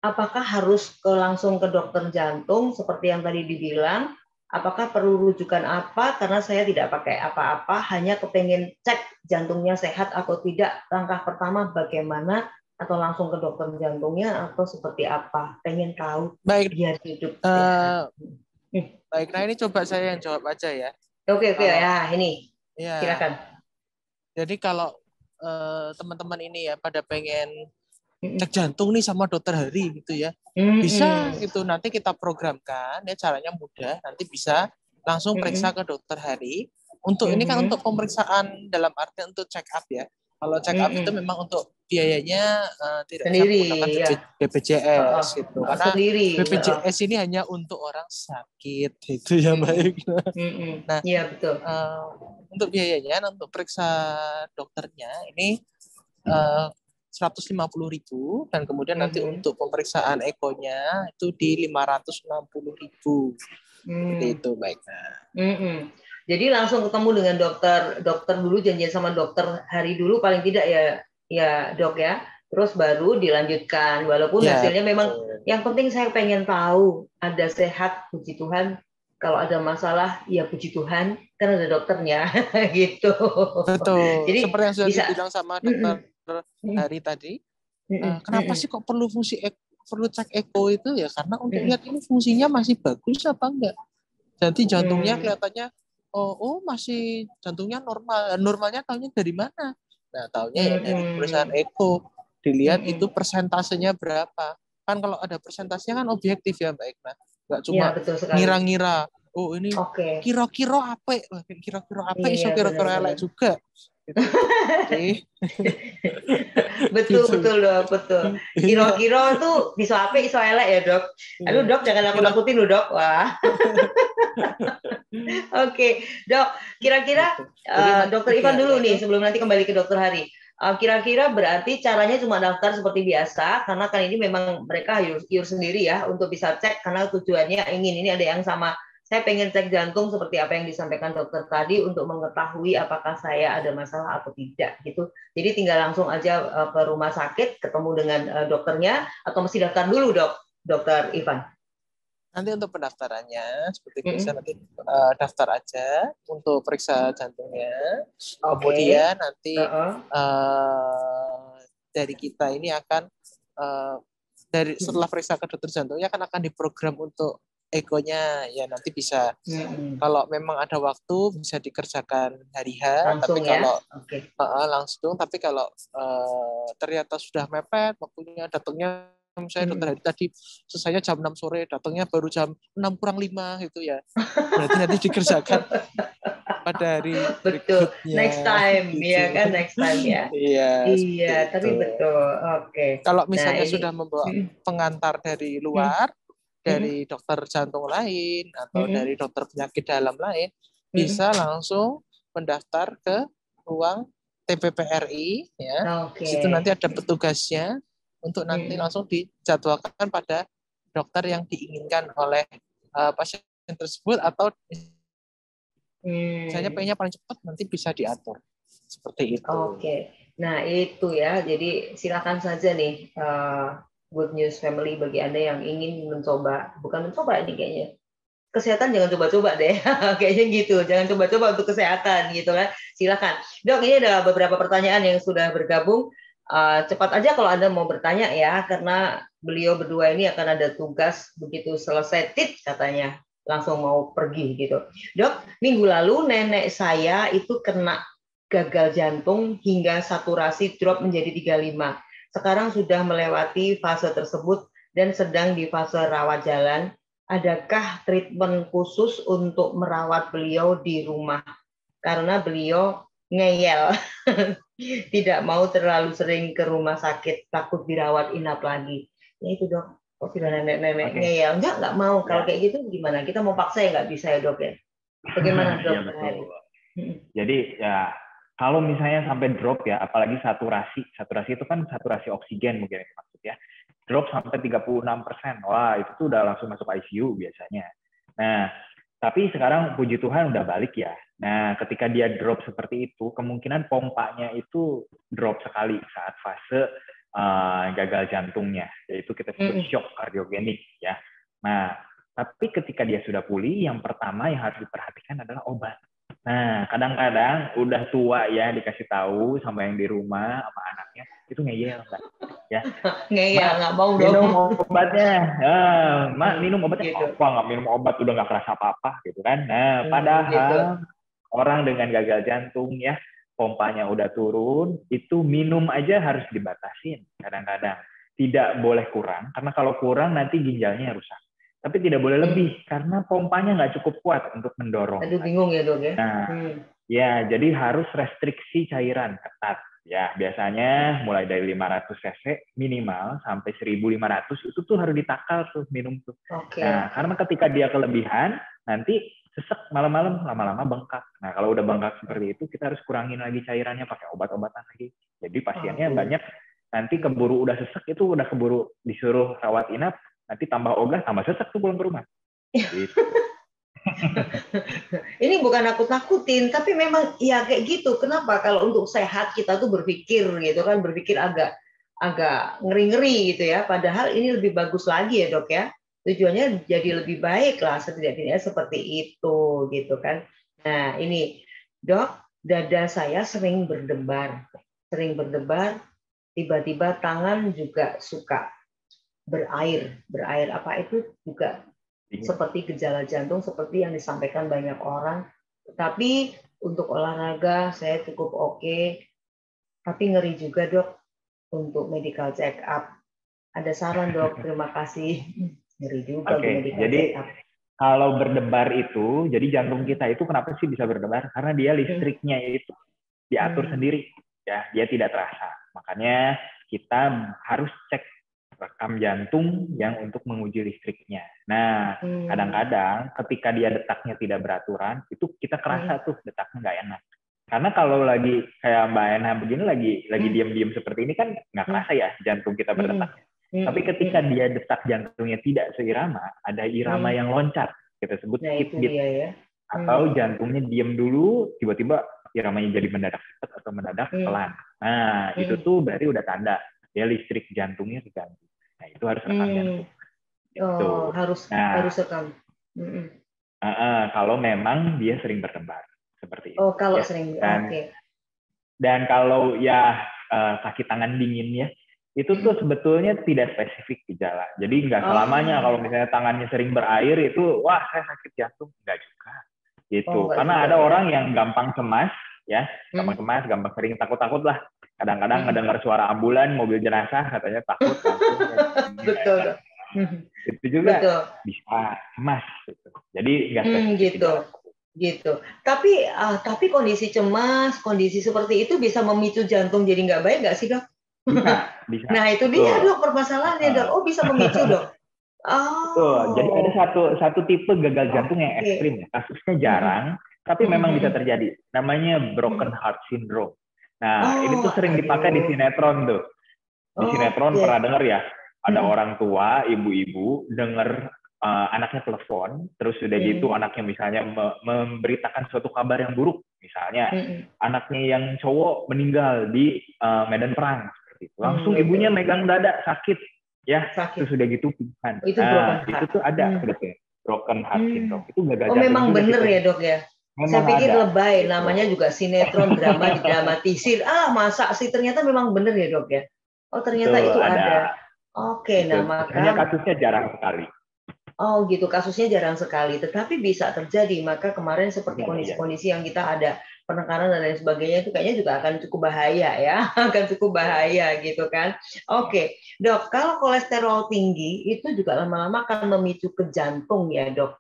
apakah harus langsung ke dokter jantung seperti yang tadi dibilang? Apakah perlu rujukan apa? Karena saya tidak pakai apa-apa, hanya kepengen cek jantungnya sehat atau tidak. Langkah pertama bagaimana? Atau langsung ke dokter jantungnya atau seperti apa? Pengen tahu. Baik. Biar hidup. Baik, nah ini coba saya yang jawab aja ya. Oke, ya ini. Ya. Silakan. Jadi kalau teman-teman ini ya pada pengen cek jantung nih sama dokter Hari gitu ya, bisa itu nanti kita programkan ya, caranya mudah, nanti bisa langsung periksa ke dokter Hari. Untuk ini kan untuk pemeriksaan dalam arti untuk check up ya. Kalau check up itu memang untuk biayanya tidak sendiri, bisa menggunakan BPJS gitu. Karena sendiri. BPJS ini hanya untuk orang sakit itu ya baik. Nah, iya betul. Untuk biayanya, untuk periksa dokternya ini 150.000 dan kemudian nanti untuk pemeriksaan ekonya itu di 560.000. Seperti itu baik. Jadi langsung ketemu dengan dokter dulu, janjian sama dokter Hari dulu paling tidak ya dok ya. Terus baru dilanjutkan walaupun hasilnya memang yang penting saya pengen tahu ada sehat, puji Tuhan. Kalau ada masalah ya puji Tuhan kan ada dokternya gitu. Betul. Jadi seperti yang sudah dibilang sama dokter Hari tadi. Kenapa sih kok perlu perlu cek eko itu ya, karena untuk lihat ini fungsinya masih bagus apa enggak. Jadi jantungnya kelihatannya masih jantungnya normal. Normalnya tahunya dari mana? Nah, tahunya ya dari pemeriksaan eko. Dilihat itu persentasenya berapa. Kan kalau ada persentasenya kan objektif ya Mbak Ekna. nggak Iya, cuma betul sekali. ngira-ngira. Oh ini Oke. kira-kira apa? Kira-kira apa? Iso Iya, kira-kira elek benar-benar. juga. Gitu. Jadi, Betul, gitu. betul dok, betul. Iya. Kira-kira tuh bisa apa, iso elek ya dok. Aduh Iya. dok, jangan aku Kira takutin loh dok. Wah, oke dok. Kira-kira gitu. Jadi nanti dokter Ivan dulu idealnya itu nih, sebelum nanti kembali ke dokter Hari. Kira-kira berarti caranya cuma daftar seperti biasa, karena kan ini memang mereka iur sendiri ya, untuk bisa cek, karena tujuannya ingin, ini ada yang sama, saya pengen cek jantung seperti apa yang disampaikan dokter tadi, untuk mengetahui apakah saya ada masalah atau tidak gitu. Jadi tinggal langsung aja ke rumah sakit, ketemu dengan dokternya, atau mesti daftar dulu dok, dokter Ivan? nanti untuk pendaftarannya seperti biasa, Mm-mm. nanti daftar aja untuk periksa jantungnya. Oke. Kemudian nanti Uh-uh. dari kita ini akan dari setelah periksa ke dokter jantungnya akan diprogram untuk egonya, ya nanti bisa, Mm-mm. kalau memang ada waktu bisa dikerjakan hari H, Langsung tapi ya. kalau Oke. langsung, tapi kalau ternyata sudah mepet waktunya, datangnya saya dokter Hari tadi selesainya jam 6 sore, datangnya baru jam 6 kurang 5 gitu ya, berarti nanti dikerjakan pada hari Betul. berikutnya Next time, gitu. ya kan, next time ya. Iya, seperti Iya, itu. tapi betul. Oke. Kalau Nah misalnya sudah ini. membawa pengantar dari Mm, luar, mm, dari dokter jantung lain atau mm, dari dokter penyakit dalam lain, mm. bisa langsung mendaftar ke ruang TPPRI, ya. Di Oke. situ nanti ada petugasnya untuk nanti Mm, langsung dijadwalkan pada dokter yang diinginkan oleh pasien tersebut, atau misalnya mm. pengennya paling cepat, nanti bisa diatur seperti itu. Oke. Nah itu ya. Jadi silakan saja nih, Good News Family, bagi Anda yang ingin mencoba, bukan mencoba ini kayaknya. Kesehatan jangan coba-coba deh, kayaknya gitu. Jangan coba-coba untuk kesehatan gitu kan. Silakan. Dok, ini ada beberapa pertanyaan yang sudah bergabung. Cepat aja kalau Anda mau bertanya ya, karena beliau berdua ini akan ada tugas, begitu selesai tit katanya langsung mau pergi gitu. Dok, minggu lalu nenek saya itu kena gagal jantung hingga saturasi drop menjadi 35. Sekarang sudah melewati fase tersebut dan sedang di fase rawat jalan. Adakah treatment khusus untuk merawat beliau di rumah? Karena beliau ngeyel, tidak mau terlalu sering ke rumah sakit, takut dirawat inap lagi. Ya itu dok, kok sudah nenek-nenek ngeyel? Nggak mau. Kalau kayak gitu gimana? Kita mau paksa ya nggak bisa ya dok ya? Bagaimana Iya dok? betul. Jadi ya kalau misalnya sampai drop ya, apalagi saturasi itu kan saturasi oksigen mungkin maksudnya, drop sampai 36%, wah itu tuh udah langsung masuk ICU biasanya. Nah, tapi sekarang puji Tuhan udah balik ya. Nah, ketika dia drop seperti itu, kemungkinan pompanya itu drop sekali saat fase gagal jantungnya, yaitu kita sebut shock kardiogenik ya. Nah, tapi ketika dia sudah pulih, yang pertama yang harus diperhatikan adalah obat. Nah, kadang-kadang udah tua ya, dikasih tahu sama yang di rumah, sama anaknya, itu ngeyel, Mbak. Ya. Ngeyel, nggak mau dong. Minum obatnya. Mak, minum obatnya. Gitu. Apa nggak minum obat, udah nggak kerasa apa-apa, gitu kan. Nah, padahal Gitu. orang dengan gagal jantung ya, pompanya udah turun, itu minum aja harus dibatasin kadang-kadang. Tidak boleh kurang, karena kalau kurang nanti ginjalnya rusak. Tapi tidak boleh lebih, karena pompanya nggak cukup kuat untuk mendorong. Aduh, bingung ya dok ya. Nah, ya jadi harus restriksi cairan ketat. Ya, biasanya mulai dari 500 cc minimal sampai 1.500 itu tuh harus ditakal tuh minum tuh. Nah, karena ketika dia kelebihan, nanti sesek malam-malam, lama-lama bengkak. Nah, kalau udah bengkak seperti itu, kita harus kurangin lagi cairannya pakai obat-obatan lagi. Jadi pasiennya banyak nanti keburu udah sesek, itu udah keburu disuruh rawat inap, nanti tambah ogah, tambah sesek tuh pulang ke rumah. Gitu. Ini bukan nakut-nakutin, tapi memang ya kayak gitu. Kenapa? Kalau untuk sehat kita tuh berpikir gitu kan, berpikir agak ngeri-ngeri gitu ya. Padahal ini lebih bagus lagi ya dok ya. Tujuannya jadi lebih baik lah, setidaknya seperti itu gitu kan. Nah ini dok, dada saya sering berdebar, tiba-tiba tangan juga suka berair apa itu juga seperti gejala jantung seperti yang disampaikan banyak orang. Tapi untuk olahraga saya cukup oke. Tapi ngeri juga dok untuk medical check up. Ada saran dok? Terima kasih. Ngeri juga Oke, medical jadi check up. kalau berdebar itu, jadi jantung kita itu kenapa sih bisa berdebar? Karena dia listriknya itu diatur sendiri, ya, dia tidak terasa. Makanya kita harus cek rekam jantung yang untuk menguji listriknya. Nah, kadang-kadang ketika dia detaknya tidak beraturan, itu kita kerasa tuh detaknya nggak enak. Karena kalau lagi kayak Mbak Ena begini lagi diam-diam seperti ini kan nggak kerasa ya jantung kita berdetak. Tapi ketika dia detak jantungnya tidak seirama, ada irama yang loncat, kita sebut Nah, skip itu beat. dia ya. Atau jantungnya diam dulu, tiba-tiba iramanya jadi mendadak cepat atau mendadak pelan. Nah, itu tuh berarti udah tanda dia listrik jantungnya terganggu. Nah, itu harus rekam jantung. Gitu. Oh, harus rekam. Kalau memang dia sering berdebar seperti itu. Oh, kalau ya. sering. Oke. Dan kalau ya kaki tangan dingin ya, itu tuh sebetulnya tidak spesifik gejala. Jadi nggak selamanya kalau misalnya tangannya sering berair itu, wah saya sakit jantung. Nggak juga. Gitu. Karena ada orang yang gampang cemas, ya, gampang cemas, gampang sering takut-takut lah. Kadang-kadang ngedengar suara ambulan, mobil jenazah, katanya takut langsung. Betul. Itu juga bisa cemas. Gitu. Jadi nggak spesifik gitu. Tapi kondisi cemas, kondisi seperti itu bisa memicu jantung jadi nggak baik nggak sih, Dok? Bisa. Nah, itu dia, Dok, permasalahannya, Dok. Oh, bisa memicu, Dok. Betul. Jadi ada satu tipe gagal jantung yang ekstrim. Kasusnya jarang, tapi memang bisa terjadi. Namanya broken heart syndrome. Nah, ini tuh sering dipakai di sinetron tuh. Di sinetron pernah dengar ya? Ada orang tua, ibu-ibu, dengar anaknya telepon, terus udah gitu anaknya misalnya memberitakan suatu kabar yang buruk. Misalnya, anaknya yang cowok meninggal di medan perang. Seperti itu. Langsung ibunya megang dada, sakit. Ya, terus udah gitu pingsan. Itu itu tuh ada sebetulnya broken heart syndrome. Itu gagal jantung. Oh, memang bener ya, Dok ya. Saya pikir lebay, gitu. namanya juga sinetron, drama didramatisir. Masa sih, ternyata memang bener ya, Dok ya. Oh, ternyata itu ada. Oke, nah hanya kasusnya jarang sekali. Oh gitu, kasusnya jarang sekali, tetapi bisa terjadi. Maka kemarin seperti kondisi-kondisi yang kita ada penekanan dan lain sebagainya itu kayaknya juga akan cukup bahaya ya, akan cukup bahaya gitu kan. Oke, Dok, kalau kolesterol tinggi itu juga lama-lama akan memicu ke jantung ya, Dok.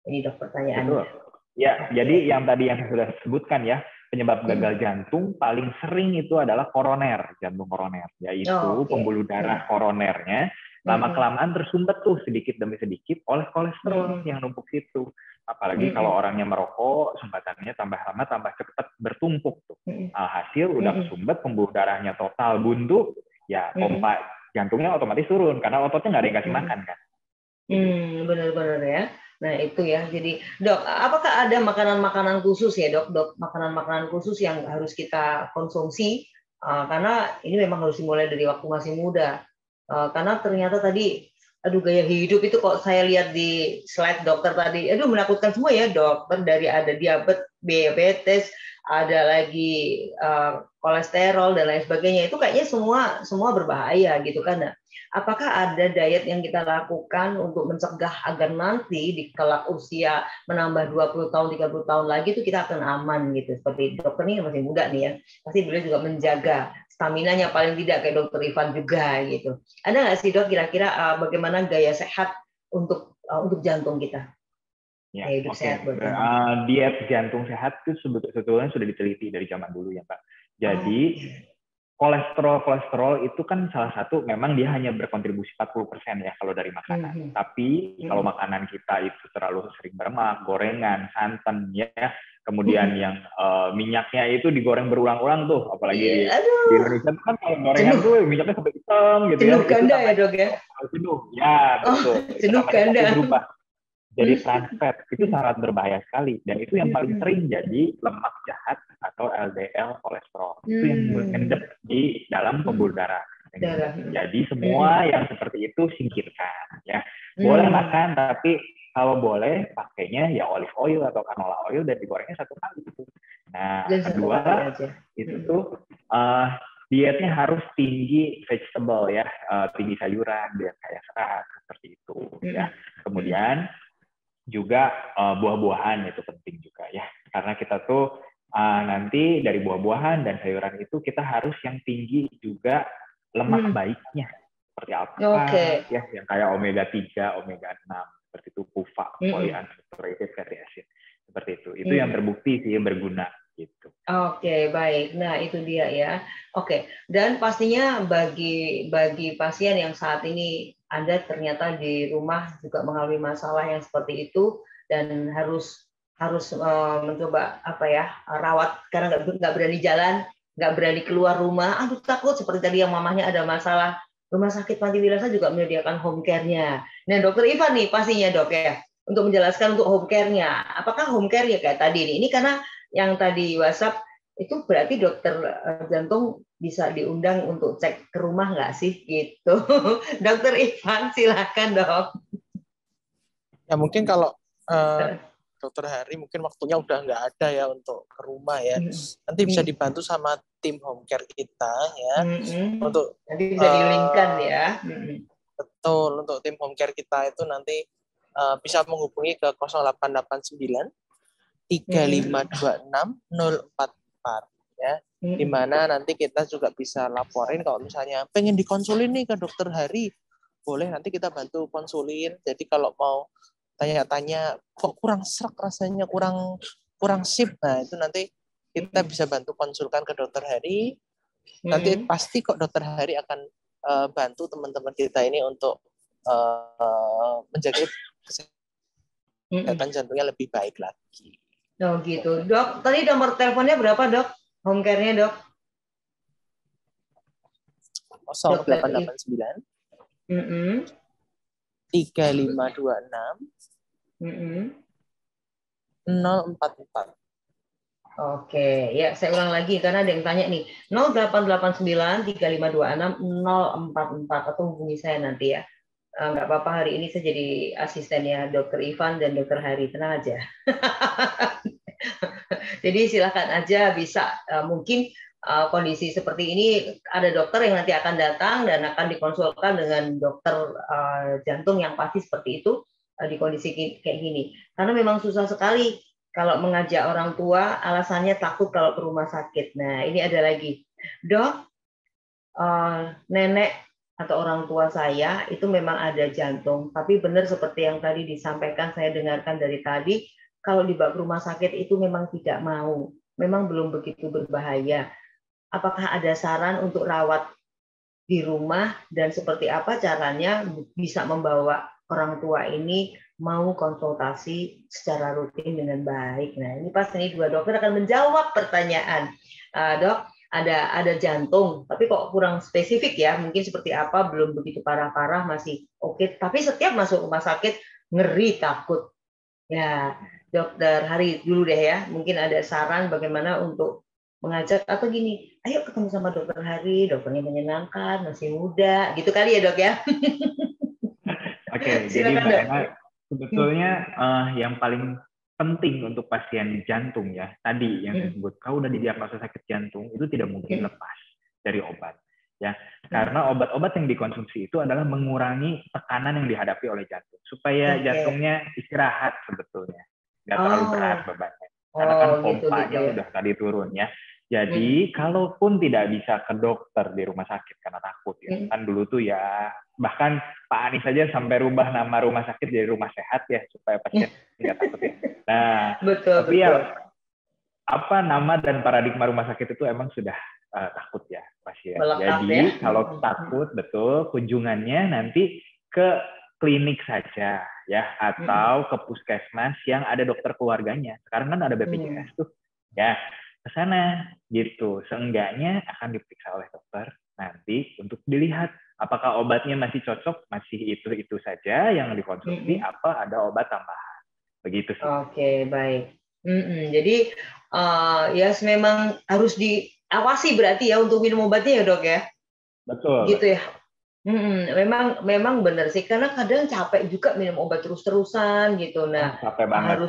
Ini, Dok, pertanyaannya. Ya, jadi yang tadi yang saya sudah sebutkan ya, penyebab gagal jantung paling sering itu adalah koroner, jantung koroner, yaitu pembuluh darah koronernya lama-kelamaan tersumbat tuh sedikit demi sedikit oleh kolesterol yang numpuk situ. Apalagi kalau orangnya merokok, sumbatannya tambah lama tambah cepat bertumpuk tuh. Alhasil udah kesumbat, pembuluh darahnya total buntu, ya pompa jantungnya otomatis turun karena ototnya nggak ada yang kasih makan kan. Benar-benar ya. Nah itu ya. Jadi, Dok, apakah ada makanan-makanan khusus ya, Dok? Makanan-makanan khusus yang harus kita konsumsi karena ini memang harus dimulai dari waktu masih muda. Karena ternyata tadi, aduh, gaya hidup itu kok saya lihat di slide dokter tadi, aduh menakutkan semua ya, dokter. Dari ada diabetes, ada lagi kolesterol dan lain sebagainya. Itu kayaknya semua berbahaya gitu kan. Nah, apakah ada diet yang kita lakukan untuk mencegah agar nanti di kelak usia menambah 20 tahun, 30 tahun lagi itu kita akan aman gitu. Seperti dokter ini masih muda nih ya. Pasti beliau juga menjaga stamina-nya paling tidak kayak dokter Ivan juga gitu. Ada nggak sih, Dok, kira-kira bagaimana gaya sehat untuk jantung kita? Ya, sehat buat diet jantung sehat itu sebetulnya sudah diteliti dari zaman dulu ya, Pak. Jadi kolesterol itu kan salah satu, memang dia hanya berkontribusi 40% ya kalau dari makanan. Tapi kalau makanan kita itu terlalu sering berlemak, gorengan, santan ya, kemudian yang minyaknya itu digoreng berulang-ulang tuh, apalagi di Indonesia kan kalau gorengan tuh minyaknya sampai hitam gitu ya. Jenuh ganda ya, Dok ya? Jenuh, ya betul. Jenuh ganda. Berubah jadi trans fat, itu sangat berbahaya sekali, dan itu yang paling sering jadi lemak jahat atau LDL kolesterol. Itu yang mengendap di dalam pembuluh darah. Jadi semua yang seperti itu singkirkan ya. Boleh makan, tapi kalau boleh pakainya ya olive oil atau canola oil dan digorengnya satu kali gitu. Nah, kedua itu tuh dietnya harus tinggi vegetable ya, tinggi sayuran, diet kaya serat seperti itu ya. Kemudian juga buah-buahan itu penting juga ya, karena kita tuh nanti dari buah-buahan dan sayuran itu kita harus yang tinggi juga lemak baiknya seperti alpukat, Oke. ya, yang kayak omega 3, omega 6, seperti itu PUFA, polyunsaturated fatty acid, seperti itu. Itu yang terbukti sih berguna gitu. Oke, baik. Nah, itu dia ya. Oke, dan pastinya bagi pasien yang saat ini Anda ternyata di rumah juga mengalami masalah yang seperti itu dan harus mencoba rawat karena nggak berani jalan, nggak berani keluar rumah. Aduh, takut seperti tadi yang mamahnya ada masalah. Rumah sakit Panti Wirasa juga menyediakan home care-nya. Nah, Dokter Ivan nih pastinya dok ya untuk menjelaskan untuk home care-nya. Apakah home care ya kayak tadi nih? Ini karena yang tadi WhatsApp itu berarti dokter jantung bisa diundang untuk cek ke rumah nggak sih gitu. Dokter Ivan silakan dok. Ya mungkin kalau Dokter Hari mungkin waktunya udah nggak ada ya untuk ke rumah ya. Nanti bisa dibantu sama tim home care kita ya. Untuk nanti bisa di-linkkan ya. Betul, untuk tim home care kita itu nanti bisa menghubungi ke 0889 3526 044 ya. Di mana nanti kita juga bisa laporin kalau misalnya pengen dikonsulin nih ke Dokter Hari, boleh nanti kita bantu konsulin. Jadi kalau mau tanya-tanya kok kurang serak rasanya, kurang sip, nah itu nanti kita bisa bantu konsulkan ke Dokter Hari. Nanti pasti kok Dokter Hari akan bantu teman-teman kita ini untuk menjaga kesehatan jantungnya lebih baik lagi. Oh gitu, dok. Tadi nomor teleponnya berapa dok? Home care-nya dok? 0889 3526 044. Oke, ya saya ulang lagi karena ada yang tanya nih. 0889 3526 044 atau hubungi saya nanti ya. Nggak apa-apa, hari ini saya jadi asistennya Dokter Ivan dan Dokter Hari, tenang aja. Jadi silakan aja bisa mungkin kondisi seperti ini ada dokter yang nanti akan datang dan akan dikonsulkan dengan dokter jantung yang pasti seperti itu di kondisi kayak gini. Karena memang susah sekali kalau mengajak orang tua, alasannya takut kalau ke rumah sakit. Nah ini ada lagi, dok, nenek atau orang tua saya itu memang ada jantung, tapi benar seperti yang tadi disampaikan, saya dengarkan dari tadi, kalau dibawa ke rumah sakit itu memang tidak mau, memang belum begitu berbahaya. Apakah ada saran untuk rawat di rumah dan seperti apa caranya bisa membawa orang tua ini mau konsultasi secara rutin dengan baik? Nah ini pasti nih dua dokter akan menjawab pertanyaan. Dok, ada jantung, tapi kok kurang spesifik ya, mungkin seperti apa, belum begitu parah-parah, masih oke, tapi setiap masuk rumah sakit ngeri, takut. Ya, Dokter Hari dulu deh ya, mungkin ada saran bagaimana untuk mengajak atau gini, ayo ketemu sama Dokter Hari, dokternya menyenangkan, masih muda, gitu kali ya dok ya. Oke, jadi Mbak Ena, sebetulnya yang paling penting untuk pasien jantung ya, tadi yang saya sebut, kalau udah didiagnosa sakit jantung, itu tidak mungkin lepas dari obat. Ya, karena obat-obat yang dikonsumsi itu adalah mengurangi tekanan yang dihadapi oleh jantung, supaya jantungnya istirahat sebetulnya, nggak terlalu berat bebannya. Karena kan pompanya udah tadi turun ya. Jadi kalaupun tidak bisa ke dokter di rumah sakit karena takut ya, kan dulu tuh ya, bahkan Pak Anies saja sampai rubah nama rumah sakit jadi rumah sehat ya, supaya pasien nggak takut ya. Nah, tapi ya apa nama dan paradigma rumah sakit itu emang sudah takut ya pasien. Melekat, jadi ya? Kalau takut betul, kunjungannya nanti ke klinik saja ya, atau ke puskesmas yang ada dokter keluarganya. Sekarang kan ada BPJS tuh ya, ke sana gitu. Seenggaknya akan diperiksa oleh dokter nanti untuk dilihat apakah obatnya masih cocok, masih itu saja yang dikonsumsi, apa ada obat tambahan. Begitu sih. Oke, baik. Jadi ya memang harus diawasi berarti ya untuk minum obatnya ya dok ya. Betul. Gitu ya. Memang benar sih, karena kadang capek juga minum obat terus-terusan gitu. Nah, capek banget.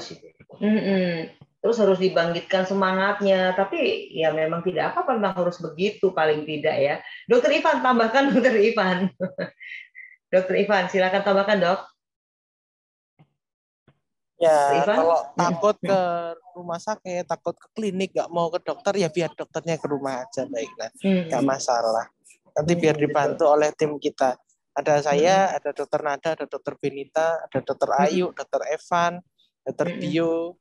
Terus harus dibangkitkan semangatnya. Tapi ya memang tidak apa-apa, memang harus begitu paling tidak ya. Dokter Ivan, tambahkan Dokter Ivan. Dokter Ivan, silakan tambahkan dok. Ya, kalau takut ke rumah sakit, takut ke klinik, nggak mau ke dokter, ya biar dokternya ke rumah aja, baiklah, nggak masalah. Nanti biar dibantu oleh tim kita. Ada saya, ada dokter Nada, ada dokter Benita, ada dokter Ayu, dokter Evan, dokter Bio,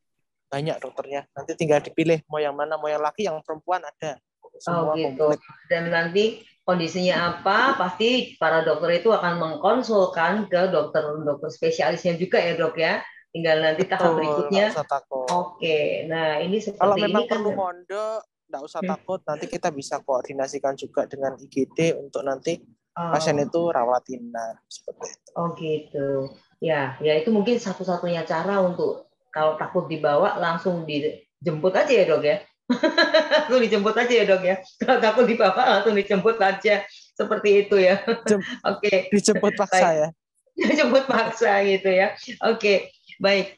banyak dokternya. Nanti tinggal dipilih mau yang mana, mau yang laki, yang perempuan ada. Oh Semua gitu. komplit. Dan nanti kondisinya apa, pasti para dokter itu akan mengkonsulkan ke dokter spesialisnya juga ya dok ya. Tinggal nanti tahap Betul, nggak berikutnya. usah takut. Oke, nah ini Kalau seperti ini memang kan. perlu mondok, nggak usah takut. Nanti kita bisa koordinasikan juga dengan IGD untuk nanti pasien itu rawat inap seperti itu. Oh gitu. Ya, ya itu mungkin satu-satunya cara untuk kalau takut dibawa langsung dijemput aja ya dok ya. Langsung dijemput aja ya dok ya. Kalau takut dibawa langsung dijemput aja. Seperti itu ya. Oke. Dijemput paksa Baik. ya. Dijemput paksa gitu ya. Oke, baik.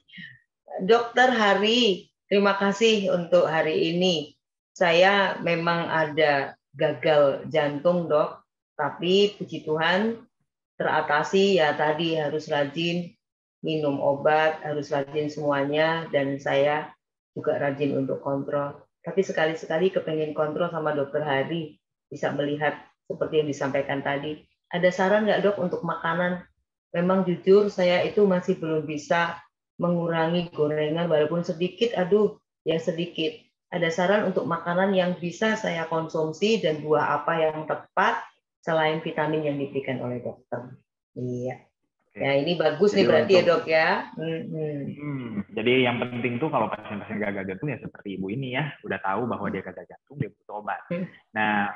Dokter Hari, terima kasih untuk hari ini. Saya memang ada gagal jantung dok, tapi puji Tuhan teratasi ya tadi harus rajin minum obat, harus rajin semuanya, dan saya juga rajin untuk kontrol. Tapi sekali-sekali kepengen kontrol sama dokter Hari, bisa melihat seperti yang disampaikan tadi. Ada saran nggak dok untuk makanan? Memang jujur saya itu masih belum bisa mengurangi gorengan walaupun sedikit, ya sedikit. Ada saran untuk makanan yang bisa saya konsumsi dan buah apa yang tepat selain vitamin yang diberikan oleh dokter. Iya. Ya ini bagus jadi nih berarti untuk, ya dok ya. Jadi yang penting tuh kalau pasien-pasien gagal jantung ya seperti ibu ini ya, udah tahu bahwa dia gagal jantung, dia butuh obat. Nah,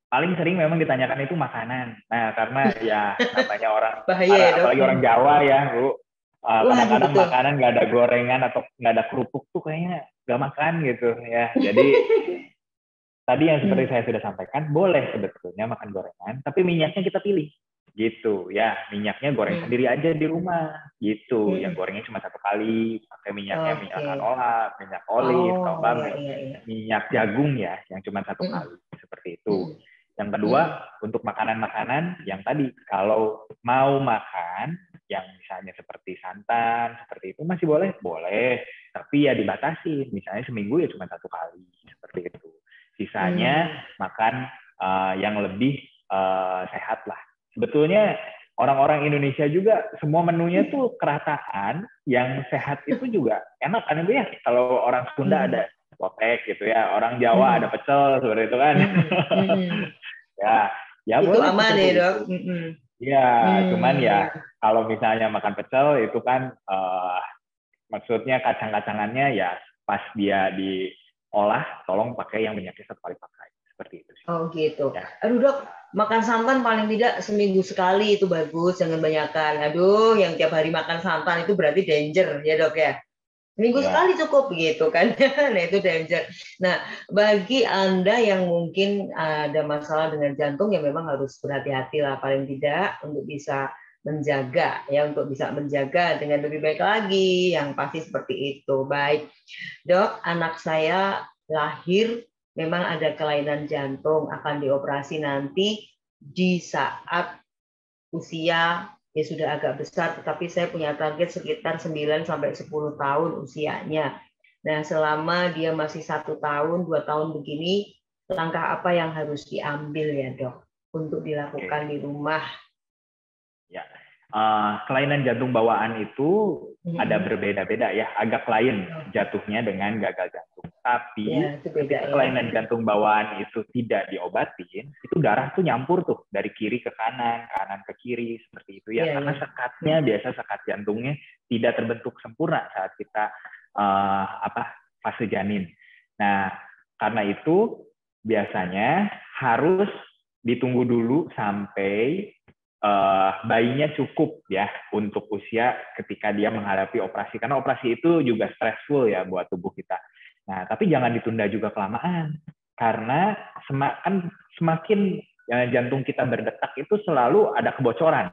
paling sering memang ditanyakan itu makanan. Nah, karena ya namanya orang, bahaya ya dok. Apalagi orang Jawa ya, Bu. Kadang-kadang betul. makanan nggak ada gorengan atau nggak ada kerupuk tuh kayaknya nggak makan gitu ya. Jadi tadi yang seperti saya sudah sampaikan, boleh sebetulnya makan gorengan, tapi minyaknya kita pilih gitu ya. Minyaknya goreng sendiri aja di rumah gitu. Yang gorengnya cuma satu kali, pakai minyaknya minyak canola, minyak olive, minyak jagung ya, yang cuma satu kali seperti itu. Yang kedua, untuk makanan-makanan yang tadi, kalau mau makan, yang misalnya seperti santan, seperti itu masih boleh? Boleh, tapi ya dibatasi. Misalnya seminggu ya cuma satu kali, seperti itu. Sisanya makan yang lebih sehat lah. Sebetulnya orang-orang Indonesia juga semua menunya tuh kerataan, yang sehat itu juga enak kan Ibu ya? Kalau orang Sunda ada lotek gitu ya, orang Jawa ada pecel seperti itu kan. ya itu boleh aman ya dok. Ya, cuman ya kalau misalnya makan pecel itu kan maksudnya kacang-kacangannya ya pas dia diolah, tolong pakai yang minyaknya satu kali pakai seperti itu. Oh gitu. Ya. Aduh dok, makan santan paling tidak seminggu sekali itu bagus, jangan banyakkan. Aduh, yang tiap hari makan santan itu berarti danger ya dok ya. Minggu sekali cukup gitu kan. Nah itu danger. Nah bagi Anda yang mungkin ada masalah dengan jantung ya memang harus berhati-hati lah paling tidak untuk bisa menjaga ya, untuk bisa menjaga dengan lebih baik lagi, yang pasti seperti itu. Baik dok, anak saya lahir memang ada kelainan jantung, akan dioperasi nanti di saat usia ya sudah agak besar, tetapi saya punya target sekitar 9-10 tahun usianya. Nah, selama dia masih 1 tahun, 2 tahun begini, langkah apa yang harus diambil ya dok untuk dilakukan di rumah? Ya, kelainan jantung bawaan itu ada berbeda-beda ya, agak lain jatuhnya dengan gagal jantung. Tapi ketika kelainan jantung bawaan itu tidak diobatin, itu darah tuh nyampur tuh dari kiri ke kanan, kanan ke kiri seperti itu ya. Karena sekatnya biasa sekat jantungnya tidak terbentuk sempurna saat kita fase janin. Nah, karena itu biasanya harus ditunggu dulu sampai bayinya cukup ya untuk usia ketika dia menghadapi operasi, karena operasi itu juga stressful ya buat tubuh kita. Nah, tapi jangan ditunda juga kelamaan, karena semakin jantung kita berdetak itu selalu ada kebocoran.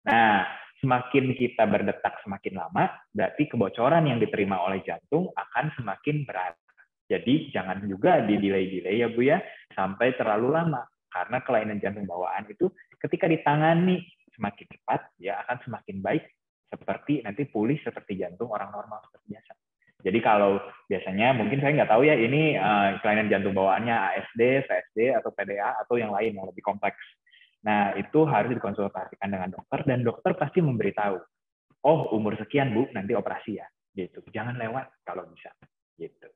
Nah, semakin kita berdetak semakin lama, berarti kebocoran yang diterima oleh jantung akan semakin berat. Jadi jangan juga di-delay ya Bu ya, sampai terlalu lama. Karena kelainan jantung bawaan itu ketika ditangani semakin cepat, ya akan semakin baik, seperti nanti pulih seperti jantung orang normal seperti biasa. Jadi kalau biasanya mungkin saya nggak tahu ya ini kelainan jantung bawaannya ASD, VSD, atau PDA, atau yang lain yang lebih kompleks. Nah, itu harus dikonsultasikan dengan dokter, dan dokter pasti memberitahu, oh umur sekian Bu, nanti operasi ya, gitu. Jangan lewat kalau bisa, gitu.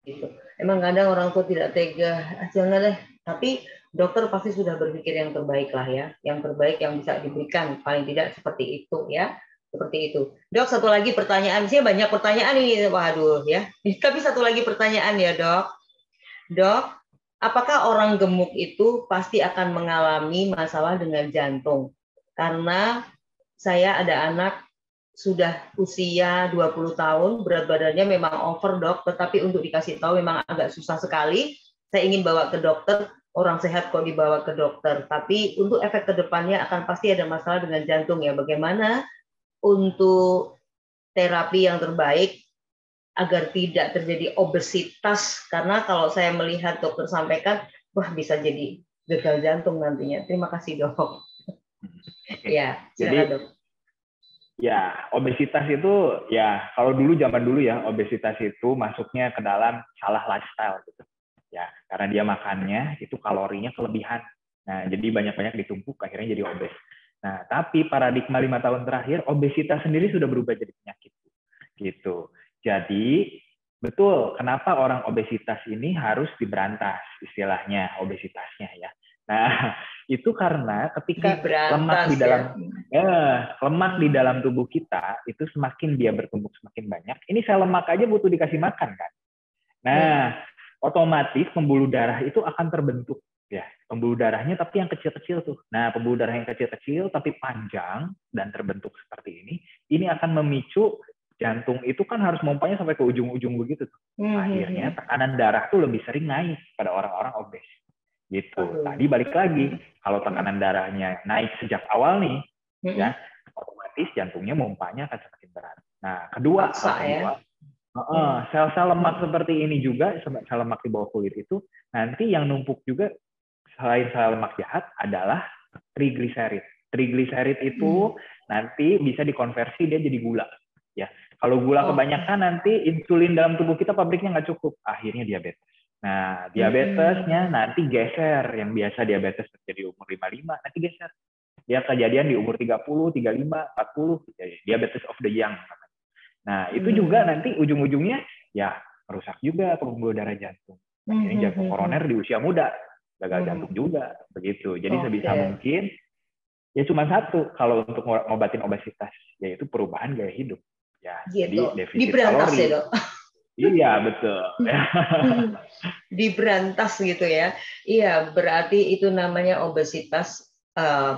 Gitu. Emang kadang orang tua tidak tega, jangan deh. Tapi dokter pasti sudah berpikir yang terbaik lah ya, yang terbaik yang bisa diberikan, paling tidak seperti itu ya, seperti itu. Dok, satu lagi pertanyaan, saya banyak pertanyaan ini, waduh ya. Tapi satu lagi pertanyaan ya dok, dok, apakah orang gemuk itu pasti akan mengalami masalah dengan jantung? Karena saya ada anak sudah usia 20 tahun, berat badannya memang over dok, tetapi untuk dikasih tahu memang agak susah sekali. Saya ingin bawa ke dokter, orang sehat kok dibawa ke dokter. Tapi untuk efek kedepannya akan pasti ada masalah dengan jantung ya. Bagaimana untuk terapi yang terbaik agar tidak terjadi obesitas? Karena kalau saya melihat dokter sampaikan, wah bisa jadi gagal jantung nantinya. Terima kasih dok. Ya, silakan dok. Ya, obesitas itu ya kalau zaman dulu ya, obesitas itu masuknya ke dalam salah lifestyle gitu. Ya, karena dia makannya itu kalorinya kelebihan. Nah, jadi banyak-banyak ditumpuk akhirnya jadi obes. Nah, tapi paradigma 5 tahun terakhir obesitas sendiri sudah berubah jadi penyakit. Gitu. Jadi, betul kenapa orang obesitas ini harus diberantas istilahnya obesitasnya ya. Nah, itu karena ketika lemak di dalam tubuh kita itu semakin dia bertumbuk semakin banyak, ini sel lemak aja butuh dikasih makan kan. Nah, otomatis pembuluh darah itu akan terbentuk ya. Pembuluh darahnya tapi yang kecil-kecil tuh. Nah, pembuluh darah yang kecil-kecil tapi panjang dan terbentuk seperti ini akan memicu jantung itu kan harus mompanya sampai ke ujung-ujung begitu tuh. Akhirnya tekanan darah tuh lebih sering naik pada orang-orang obes. Gitu. Tadi balik lagi, kalau tekanan darahnya naik sejak awal nih, ya otomatis jantungnya mompanya akan semakin berat. Nah, kedua, sel-sel lemak seperti ini juga, sel lemak di bawah kulit itu, nanti yang numpuk juga selain sel lemak jahat adalah trigliserid. Trigliserid itu nanti bisa dikonversi dia jadi gula. Ya, kalau gula kebanyakan nanti insulin dalam tubuh kita pabriknya nggak cukup, akhirnya diabetes. Nah, diabetesnya nanti geser, yang biasa diabetes terjadi umur 55, nanti geser. Dia kejadian di umur 30, 35, 40, diabetes of the young. Nah, itu juga nanti ujung-ujungnya ya merusak juga pembuluh darah jantung. Akhirnya jantung koroner di usia muda, gagal jantung juga, begitu. Jadi sebisa mungkin ya cuma satu kalau untuk ngobatin obesitas, yaitu perubahan gaya hidup. Ya, gitu. Jadi defisit Diberantas kalori. Ya dok. Iya, betul. Diberantas gitu ya. Iya, berarti itu namanya obesitas,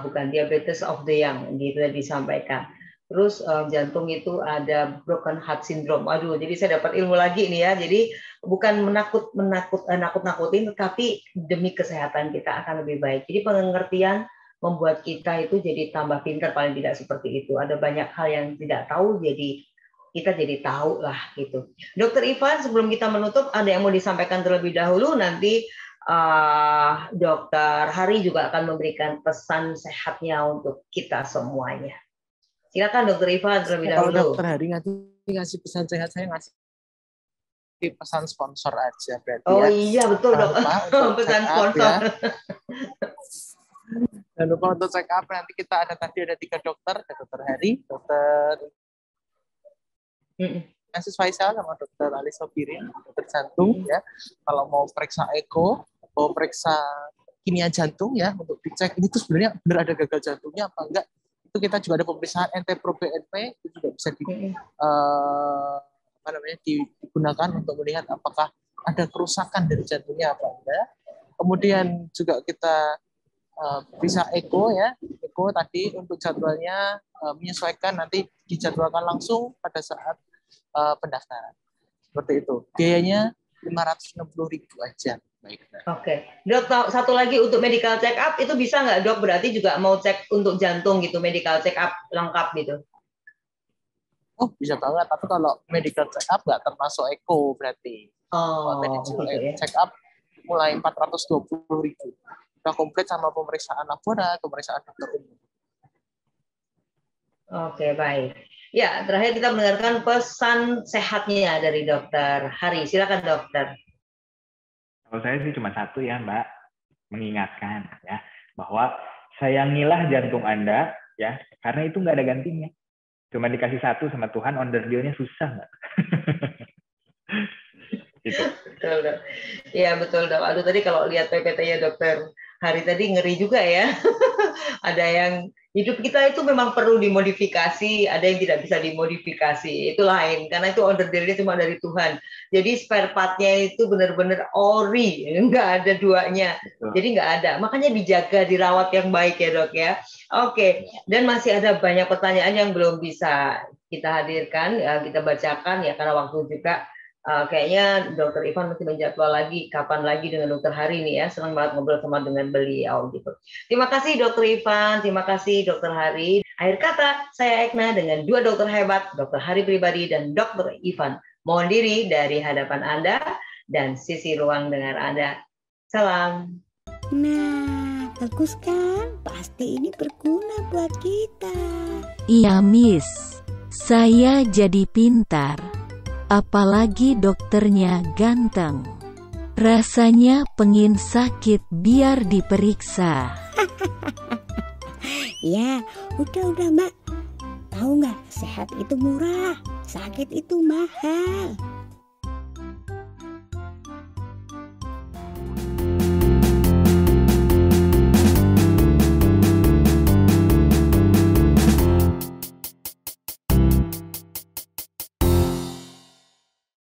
bukan diabetes of the young, gitu disampaikan. Terus jantung itu ada broken heart syndrome. Aduh, jadi saya dapat ilmu lagi nih ya. Jadi bukan menakut-nakutin, tapi demi kesehatan kita akan lebih baik. Jadi pengertian membuat kita itu jadi tambah pintar, paling tidak seperti itu. Ada banyak hal yang tidak tahu, jadi kita jadi tahu lah gitu. Dokter Ivan, sebelum kita menutup, ada yang mau disampaikan terlebih dahulu, nanti Dokter Hari juga akan memberikan pesan sehatnya untuk kita semuanya. Silakan Dokter Ivan terlebih dahulu. Kalau Dokter Hari ngasih pesan sehat, saya ngasih pesan sponsor aja berarti. Oh iya betul dok. Pesan sponsor. Ya. Jangan lupa untuk check up. Nanti kita ada 3 dokter, ada Dokter Hari, Dokter Francis Faisal sama Dokter Ali Sobirin, dokter jantung ya. Kalau mau periksa eko, mau periksa kimia jantung ya untuk dicek ini tuh sebenarnya benar ada gagal jantungnya apa enggak. Itu kita juga ada pemeriksaan NT-proBNP, itu juga bisa digunakan untuk melihat apakah ada kerusakan dari jantungnya apa enggak. Kemudian juga kita bisa eko ya. Eko tadi untuk jadwalnya menyesuaikan, nanti dijadwalkan langsung pada saat pendaftaran. Seperti itu. Biayanya 560.000 aja. Baik. Oke. Dok, satu lagi untuk medical check up itu bisa nggak dok? Berarti juga mau cek untuk jantung gitu, medical check up lengkap gitu. Oh, bisa banget. Tapi kalau medical check up nggak termasuk eko berarti. Medical check up mulai 420.000. Udah komplit sama pemeriksaan laboratorium, pemeriksaan dokter umum. Oke, baik. Ya, terakhir kita mendengarkan pesan sehatnya dari Dokter Hari. Silakan dokter. Kalau saya sih cuma satu ya Mbak, mengingatkan ya bahwa sayangilah jantung Anda ya, karena itu nggak ada gantinya. Cuma dikasih satu sama Tuhan, onder dealnya susah nggak? Gitu. Betul, Dok. Iya, betul, Dok. Aduh, tadi kalau lihat PPT-nya Dokter Hari tadi ngeri juga ya. Ada yang hidup kita itu memang perlu dimodifikasi, ada yang tidak bisa dimodifikasi. Itu lain, karena itu order dirinya cuma dari Tuhan. Jadi spare part-nya itu benar-benar ori, nggak ada duanya. Jadi nggak ada. Makanya dijaga, dirawat yang baik ya, Dok ya. Oke, dan masih ada banyak pertanyaan yang belum bisa kita hadirkan, ya, kita bacakan ya karena waktu juga. Kayaknya Dokter Ivan mesti menjadwal lagi kapan lagi dengan Dokter Hari nih ya. Senang banget ngobrol sama dengan beliau gitu. Terima kasih Dokter Ivan, terima kasih Dokter Hari. Akhir kata, saya Ekna dengan dua dokter hebat, Dokter Hari pribadi dan Dokter Ivan. Mohon diri dari hadapan Anda dan sisi ruang dengar Anda. Salam. Nah, bagus kan? Pasti ini berguna buat kita. Iya, Miss. Saya jadi pintar. Apalagi dokternya ganteng. Rasanya pengen sakit biar diperiksa. Ya, udah Mbak. Tahu nggak, sehat itu murah, sakit itu mahal.